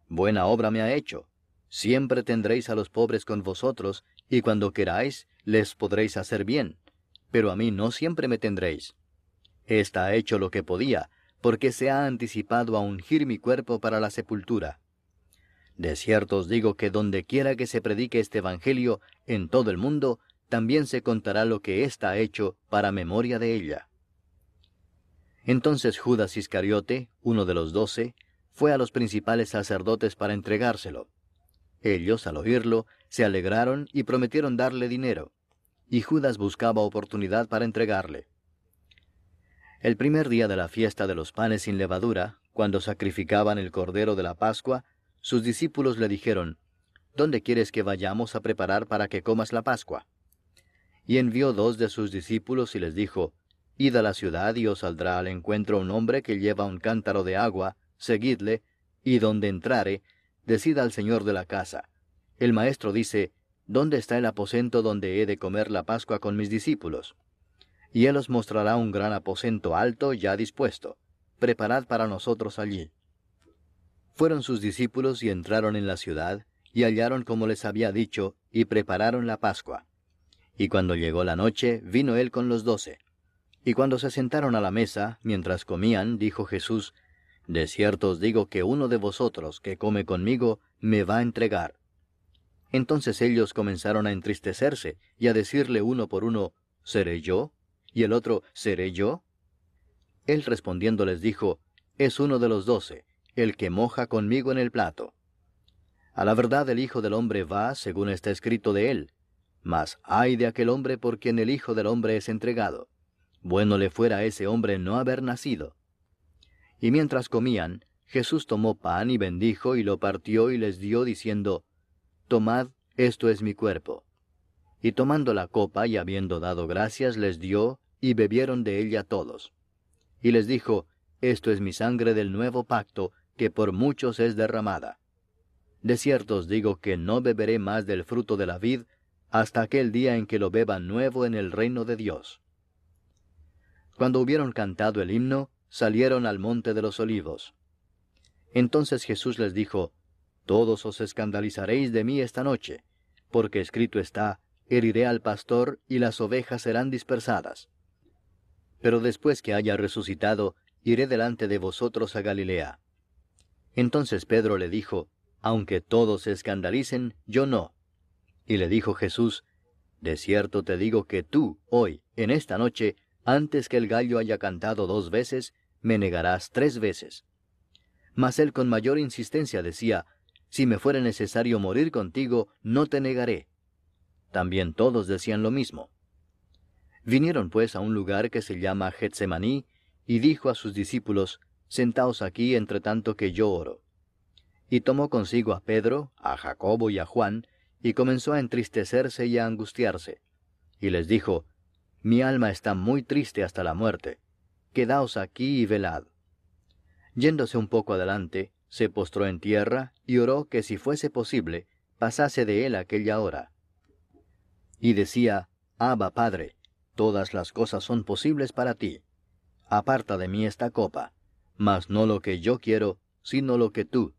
Buena obra me ha hecho. Siempre tendréis a los pobres con vosotros, y cuando queráis, les podréis hacer bien. Pero a mí no siempre me tendréis. Esta ha hecho lo que podía, porque se ha anticipado a ungir mi cuerpo para la sepultura. De cierto os digo que donde quiera que se predique este Evangelio en todo el mundo, también se contará lo que ésta ha hecho para memoria de ella. Entonces Judas Iscariote, uno de los 12, fue a los principales sacerdotes para entregárselo. Ellos, al oírlo, se alegraron y prometieron darle dinero, y Judas buscaba oportunidad para entregarle. El primer día de la fiesta de los panes sin levadura, cuando sacrificaban el cordero de la Pascua, sus discípulos le dijeron, ¿dónde quieres que vayamos a preparar para que comas la Pascua? Y envió 2 de sus discípulos y les dijo, Id a la ciudad y os saldrá al encuentro un hombre que lleva un cántaro de agua, seguidle, y donde entrare, decid al señor de la casa, el maestro dice, ¿dónde está el aposento donde he de comer la Pascua con mis discípulos? Y él os mostrará un gran aposento alto ya dispuesto. Preparad para nosotros allí. Fueron sus discípulos y entraron en la ciudad, y hallaron como les había dicho, y prepararon la Pascua. Y cuando llegó la noche, vino él con los 12. Y cuando se sentaron a la mesa, mientras comían, dijo Jesús, de cierto os digo que uno de vosotros que come conmigo, me va a entregar. Entonces ellos comenzaron a entristecerse, y a decirle uno por uno, ¿seré yo? Y el otro, ¿seré yo? Él respondiendo les dijo, es uno de los 12, el que moja conmigo en el plato. A la verdad el Hijo del Hombre va, según está escrito de él, mas ay de aquel hombre por quien el Hijo del Hombre es entregado. bueno le fuera a ese hombre no haber nacido. Y mientras comían, Jesús tomó pan y bendijo y lo partió y les dio, diciendo, Tomad, esto es mi cuerpo. Y tomando la copa y habiendo dado gracias, les dio, y bebieron de ella todos. Y les dijo, Esto es mi sangre del nuevo pacto, que por muchos es derramada. De cierto os digo que no beberé más del fruto de la vid, hasta aquel día en que lo beba nuevo en el reino de Dios. Cuando hubieron cantado el himno, salieron al monte de los olivos. Entonces Jesús les dijo, Todos os escandalizaréis de mí esta noche, porque escrito está, heriré al pastor y las ovejas serán dispersadas. Pero después que haya resucitado, iré delante de vosotros a Galilea. Entonces Pedro le dijo, Aunque todos se escandalicen, yo no. Y le dijo Jesús, De cierto te digo que tú, hoy, en esta noche, antes que el gallo haya cantado 2 veces, me negarás 3 veces. Mas él con mayor insistencia decía, Si me fuere necesario morir contigo, no te negaré. También todos decían lo mismo. Vinieron pues a un lugar que se llama Getsemaní, y dijo a sus discípulos, Sentaos aquí entre tanto que yo oro. Y tomó consigo a Pedro, a Jacobo y a Juan, y comenzó a entristecerse y a angustiarse. Y les dijo, Mi alma está muy triste hasta la muerte. Quedaos aquí y velad. Yéndose un poco adelante, se postró en tierra, y oró que si fuese posible, pasase de él aquella hora. Y decía, Abba, Padre, todas las cosas son posibles para ti. Aparta de mí esta copa, mas no lo que yo quiero, sino lo que tú.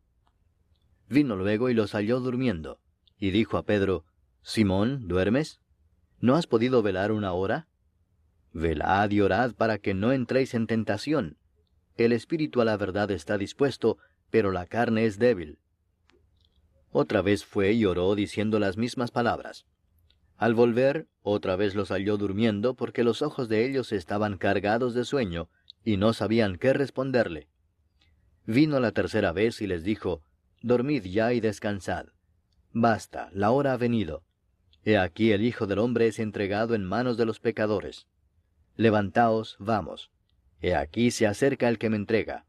Vino luego y los halló durmiendo, y dijo a Pedro, Simón, ¿duermes? ¿No has podido velar 1 hora? Velad y orad para que no entréis en tentación. El espíritu a la verdad está dispuesto, pero la carne es débil. Otra vez fue y oró diciendo las mismas palabras. Al volver, otra vez los halló durmiendo, porque los ojos de ellos estaban cargados de sueño, y no sabían qué responderle. Vino la tercera vez y les dijo, Dormid ya y descansad. Basta, la hora ha venido. He aquí el Hijo del Hombre es entregado en manos de los pecadores. Levantaos, vamos. He aquí se acerca el que me entrega.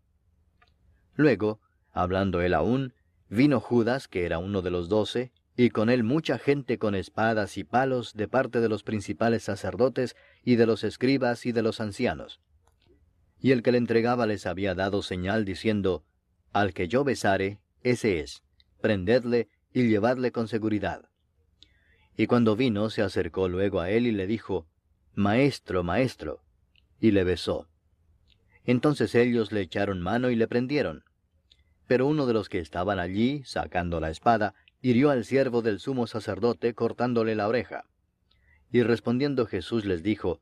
Luego, hablando él aún, vino Judas, que era uno de los 12, y con él mucha gente con espadas y palos de parte de los principales sacerdotes, y de los escribas y de los ancianos. Y el que le entregaba les había dado señal, diciendo, Al que yo besare, ese es, prendedle y llevadle con seguridad. Y cuando vino, se acercó luego a él y le dijo, Maestro, Maestro, y le besó. Entonces ellos le echaron mano y le prendieron. Pero uno de los que estaban allí, sacando la espada, hirió al siervo del sumo sacerdote, cortándole la oreja. Y respondiendo Jesús les dijo,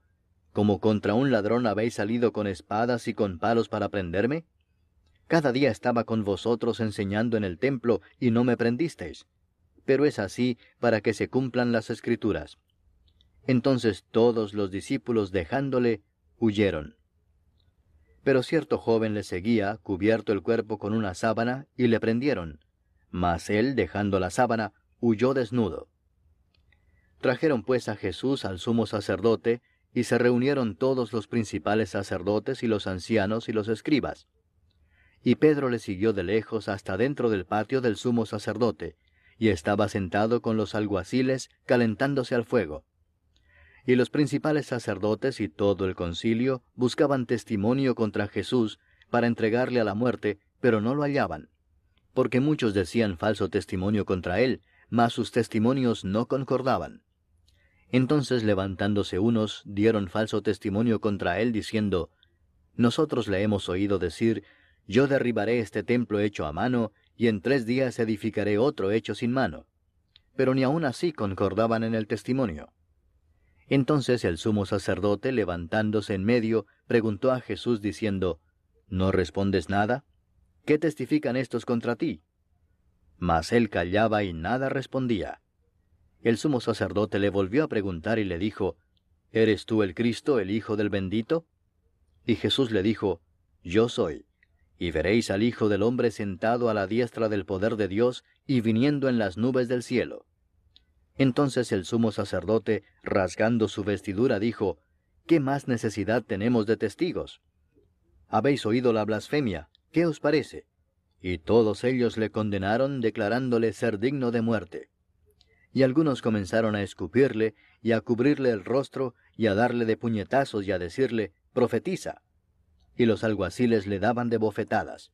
¿Como contra un ladrón habéis salido con espadas y con palos para prenderme? Cada día estaba con vosotros enseñando en el templo, y no me prendisteis. Pero es así para que se cumplan las Escrituras. Entonces todos los discípulos, dejándole, huyeron. Pero cierto joven le seguía, cubierto el cuerpo con una sábana, y le prendieron. Mas él, dejando la sábana, huyó desnudo. Trajeron pues a Jesús al sumo sacerdote, y se reunieron todos los principales sacerdotes y los ancianos y los escribas. Y Pedro le siguió de lejos hasta dentro del patio del sumo sacerdote, y estaba sentado con los alguaciles, calentándose al fuego. Y los principales sacerdotes y todo el concilio buscaban testimonio contra Jesús para entregarle a la muerte, pero no lo hallaban, porque muchos decían falso testimonio contra él, mas sus testimonios no concordaban. Entonces levantándose unos, dieron falso testimonio contra él, diciendo, Nosotros le hemos oído decir, Yo derribaré este templo hecho a mano, y en 3 días edificaré otro hecho sin mano. Pero ni aun así concordaban en el testimonio. Entonces el sumo sacerdote, levantándose en medio, preguntó a Jesús diciendo, ¿No respondes nada? ¿Qué testifican estos contra ti? Mas él callaba y nada respondía. El sumo sacerdote le volvió a preguntar y le dijo, ¿Eres tú el Cristo, el Hijo del bendito? Y Jesús le dijo, Yo soy. Y veréis al Hijo del hombre sentado a la diestra del poder de Dios y viniendo en las nubes del cielo. Entonces el sumo sacerdote, rasgando su vestidura, dijo, ¿qué más necesidad tenemos de testigos? Habéis oído la blasfemia, ¿qué os parece? Y todos ellos le condenaron, declarándole ser digno de muerte. Y algunos comenzaron a escupirle, y a cubrirle el rostro, y a darle de puñetazos, y a decirle, profetiza. Y los alguaciles le daban de bofetadas.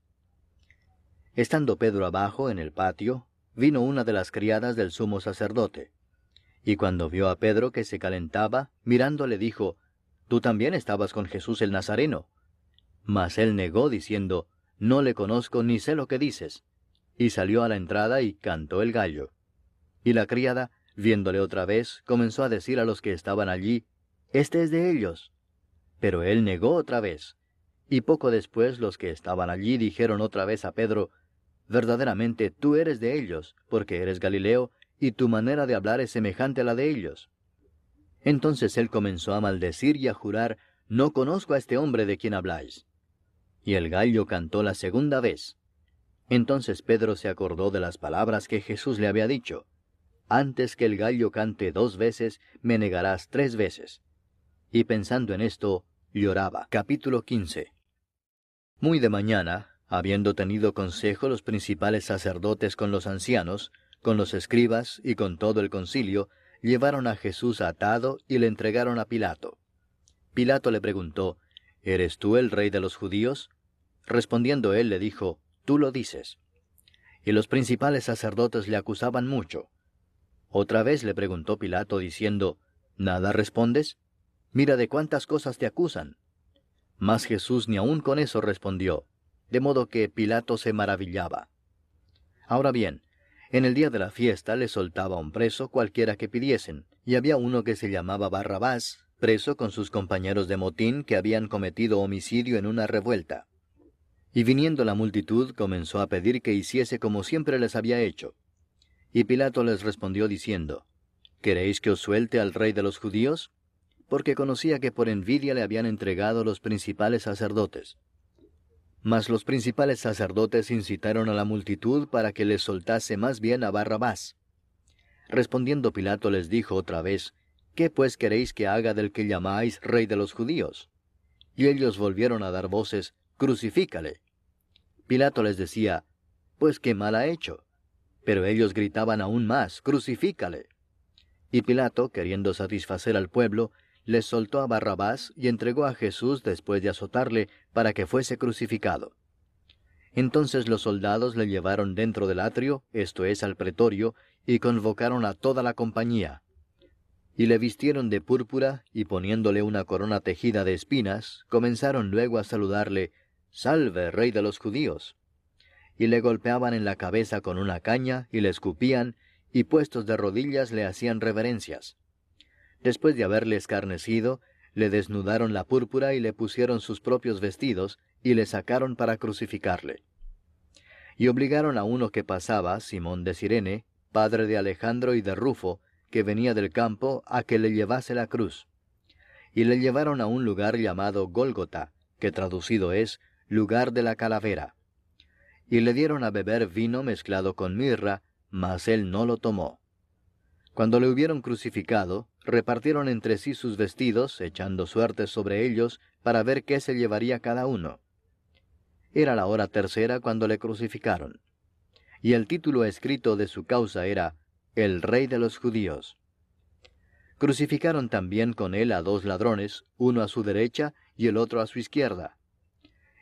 Estando Pedro abajo en el patio, vino una de las criadas del sumo sacerdote. Y cuando vio a Pedro que se calentaba, mirándole dijo, «Tú también estabas con Jesús el Nazareno». Mas él negó, diciendo, «No le conozco ni sé lo que dices». Y salió a la entrada y cantó el gallo. Y la criada, viéndole otra vez, comenzó a decir a los que estaban allí, «Este es de ellos». Pero él negó otra vez. Y poco después los que estaban allí dijeron otra vez a Pedro, «Verdaderamente tú eres de ellos, porque eres Galileo, y tu manera de hablar es semejante a la de ellos». Entonces él comenzó a maldecir y a jurar, «No conozco a este hombre de quien habláis». Y el gallo cantó la segunda vez. Entonces Pedro se acordó de las palabras que Jesús le había dicho, «Antes que el gallo cante 2 veces, me negarás 3 veces». Y pensando en esto, lloraba. Capítulo 15. Muy de mañana, habiendo tenido consejo los principales sacerdotes con los ancianos, con los escribas y con todo el concilio, llevaron a Jesús atado y le entregaron a Pilato. Pilato le preguntó, «¿Eres tú el rey de los judíos?» Respondiendo él le dijo, «Tú lo dices». Y los principales sacerdotes le acusaban mucho. Otra vez le preguntó Pilato diciendo, «¿Nada respondes? Mira de cuántas cosas te acusan». Mas Jesús ni aun con eso respondió, de modo que Pilato se maravillaba. Ahora bien, en el día de la fiesta le soltaba un preso cualquiera que pidiesen, y había uno que se llamaba Barrabás, preso con sus compañeros de motín que habían cometido homicidio en una revuelta. Y viniendo la multitud comenzó a pedir que hiciese como siempre les había hecho. Y Pilato les respondió diciendo, «¿Queréis que os suelte al rey de los judíos?» Porque conocía que por envidia le habían entregado los principales sacerdotes. Mas los principales sacerdotes incitaron a la multitud para que les soltase más bien a Barrabás. Respondiendo Pilato les dijo otra vez, «¿Qué pues queréis que haga del que llamáis rey de los judíos?» Y ellos volvieron a dar voces, «Crucifícale». Pilato les decía, «Pues qué mal ha hecho». Pero ellos gritaban aún más, «Crucifícale». Y Pilato, queriendo satisfacer al pueblo, les soltó a Barrabás y entregó a Jesús después de azotarle para que fuese crucificado. Entonces los soldados le llevaron dentro del atrio, esto es, al pretorio, y convocaron a toda la compañía. Y le vistieron de púrpura, y poniéndole una corona tejida de espinas, comenzaron luego a saludarle, «Salve, rey de los judíos». Y le golpeaban en la cabeza con una caña, y le escupían, y puestos de rodillas le hacían reverencias. Después de haberle escarnecido, le desnudaron la púrpura y le pusieron sus propios vestidos, y le sacaron para crucificarle. Y obligaron a uno que pasaba, Simón de Cirene, padre de Alejandro y de Rufo, que venía del campo, a que le llevase la cruz. Y le llevaron a un lugar llamado Gólgota, que traducido es, lugar de la calavera. Y le dieron a beber vino mezclado con mirra, mas él no lo tomó. Cuando le hubieron crucificado, repartieron entre sí sus vestidos, echando suertes sobre ellos, para ver qué se llevaría cada uno. Era la hora tercera cuando le crucificaron. Y el título escrito de su causa era, «El Rey de los Judíos». Crucificaron también con él a 2 ladrones, uno a su derecha y el otro a su izquierda.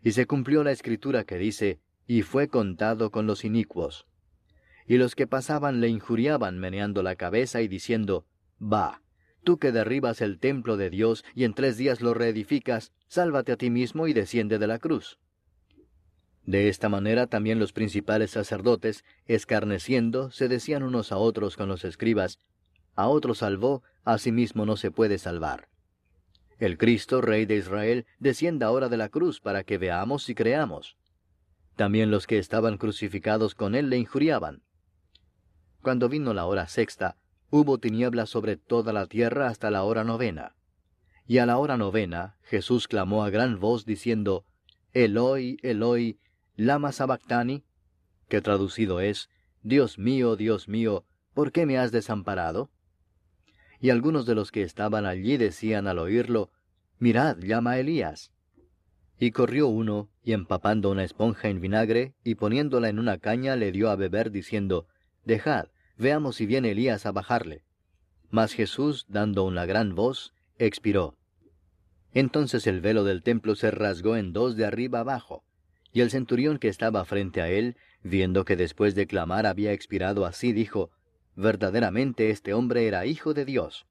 Y se cumplió la escritura que dice, «Y fue contado con los inicuos». Y los que pasaban le injuriaban meneando la cabeza y diciendo, «Va, tú que derribas el templo de Dios y en 3 días lo reedificas, sálvate a ti mismo y desciende de la cruz». De esta manera también los principales sacerdotes, escarneciendo, se decían unos a otros con los escribas, «A otro salvó, a sí mismo no se puede salvar». El Cristo, Rey de Israel, descienda ahora de la cruz para que veamos y creamos. También los que estaban crucificados con él le injuriaban. Cuando vino la hora sexta, hubo tinieblas sobre toda la tierra hasta la hora 9. Y a la hora 9, Jesús clamó a gran voz diciendo, «Eloi, Eloi, lama sabactani», que traducido es, Dios mío, ¿por qué me has desamparado?» Y algunos de los que estaban allí decían al oírlo, mirad, llama a Elías. Y corrió uno, y empapando una esponja en vinagre, y poniéndola en una caña, le dio a beber, diciendo, Dejad, veamos si viene Elías a bajarle. Mas Jesús, dando una gran voz, expiró. Entonces el velo del templo se rasgó en dos de arriba abajo. Y el centurión que estaba frente a él, viendo que después de clamar había expirado así, dijo, Verdaderamente este hombre era hijo de Dios.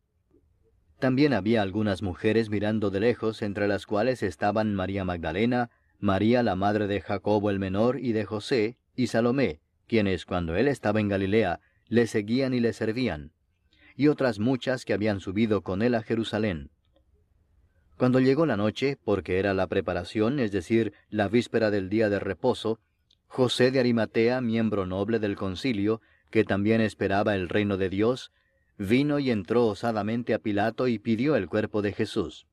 También había algunas mujeres mirando de lejos, entre las cuales estaban María Magdalena, María la madre de Jacobo el menor y de José, y Salomé, quienes cuando él estaba en Galilea, le seguían y le servían, y otras muchas que habían subido con él a Jerusalén. Cuando llegó la noche, porque era la preparación, es decir, la víspera del día de reposo, José de Arimatea, miembro noble del concilio, que también esperaba el reino de Dios, vino y entró osadamente a Pilato y pidió el cuerpo de Jesús.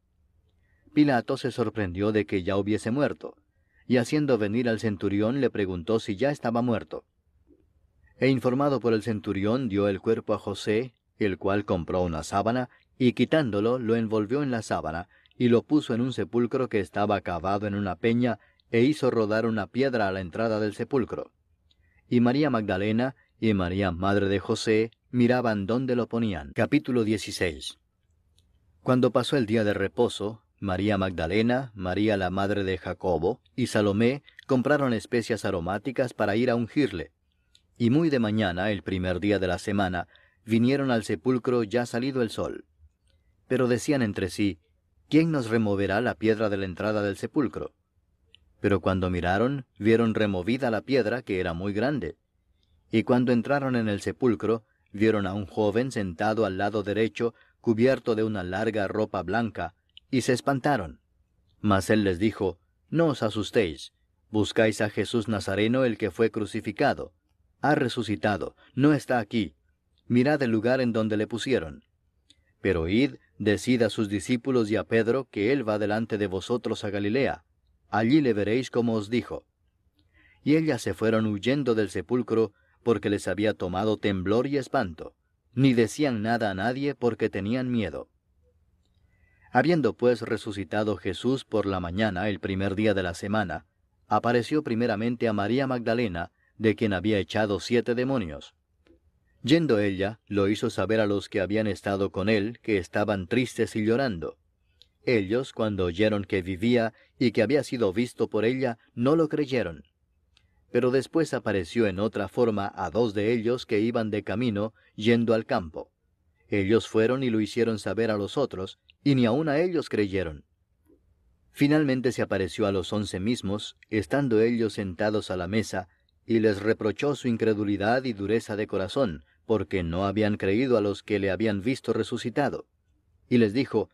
Pilato se sorprendió de que ya hubiese muerto, y haciendo venir al centurión le preguntó si ya estaba muerto. E informado por el centurión dio el cuerpo a José, el cual compró una sábana, y quitándolo lo envolvió en la sábana, y lo puso en un sepulcro que estaba cavado en una peña, e hizo rodar una piedra a la entrada del sepulcro. Y María Magdalena y María madre de José miraban dónde lo ponían. Capítulo 16. Cuando pasó el día de reposo, María Magdalena, María la madre de Jacobo y Salomé compraron especias aromáticas para ir a ungirle. Y muy de mañana, el primer día de la semana, vinieron al sepulcro ya salido el sol. Pero decían entre sí, ¿quién nos removerá la piedra de la entrada del sepulcro? Pero cuando miraron, vieron removida la piedra, que era muy grande. Y cuando entraron en el sepulcro, vieron a un joven sentado al lado derecho, cubierto de una larga ropa blanca, y se espantaron. Mas él les dijo, No os asustéis, buscáis a Jesús Nazareno, el que fue crucificado. Ha resucitado, no está aquí. Mirad el lugar en donde le pusieron. Pero id, decid a sus discípulos y a Pedro que él va delante de vosotros a Galilea. Allí le veréis como os dijo. Y ellas se fueron huyendo del sepulcro, porque les había tomado temblor y espanto, ni decían nada a nadie porque tenían miedo. Habiendo pues resucitado Jesús por la mañana, el primer día de la semana, apareció primeramente a María Magdalena, de quien había echado 7 demonios. Yendo ella, lo hizo saber a los que habían estado con él, que estaban tristes y llorando. Ellos, cuando oyeron que vivía y que había sido visto por ella, no lo creyeron. Pero después apareció en otra forma a 2 de ellos que iban de camino, yendo al campo. Ellos fueron y lo hicieron saber a los otros, y ni aun a ellos creyeron. Finalmente se apareció a los 11 mismos, estando ellos sentados a la mesa, y les reprochó su incredulidad y dureza de corazón, porque no habían creído a los que le habían visto resucitado. Y les dijo,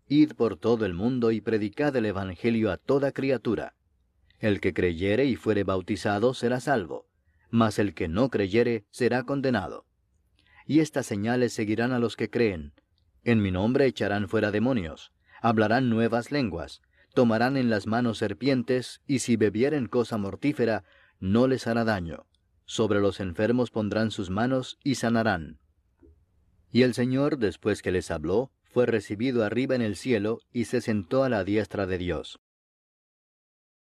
Id por todo el mundo y predicad el evangelio a toda criatura. El que creyere y fuere bautizado será salvo, mas el que no creyere será condenado. Y estas señales seguirán a los que creen. En mi nombre echarán fuera demonios, hablarán nuevas lenguas, tomarán en las manos serpientes, y si bebieren cosa mortífera, no les hará daño. Sobre los enfermos pondrán sus manos y sanarán. Y el Señor, después que les habló, fue recibido arriba en el cielo, y se sentó a la diestra de Dios.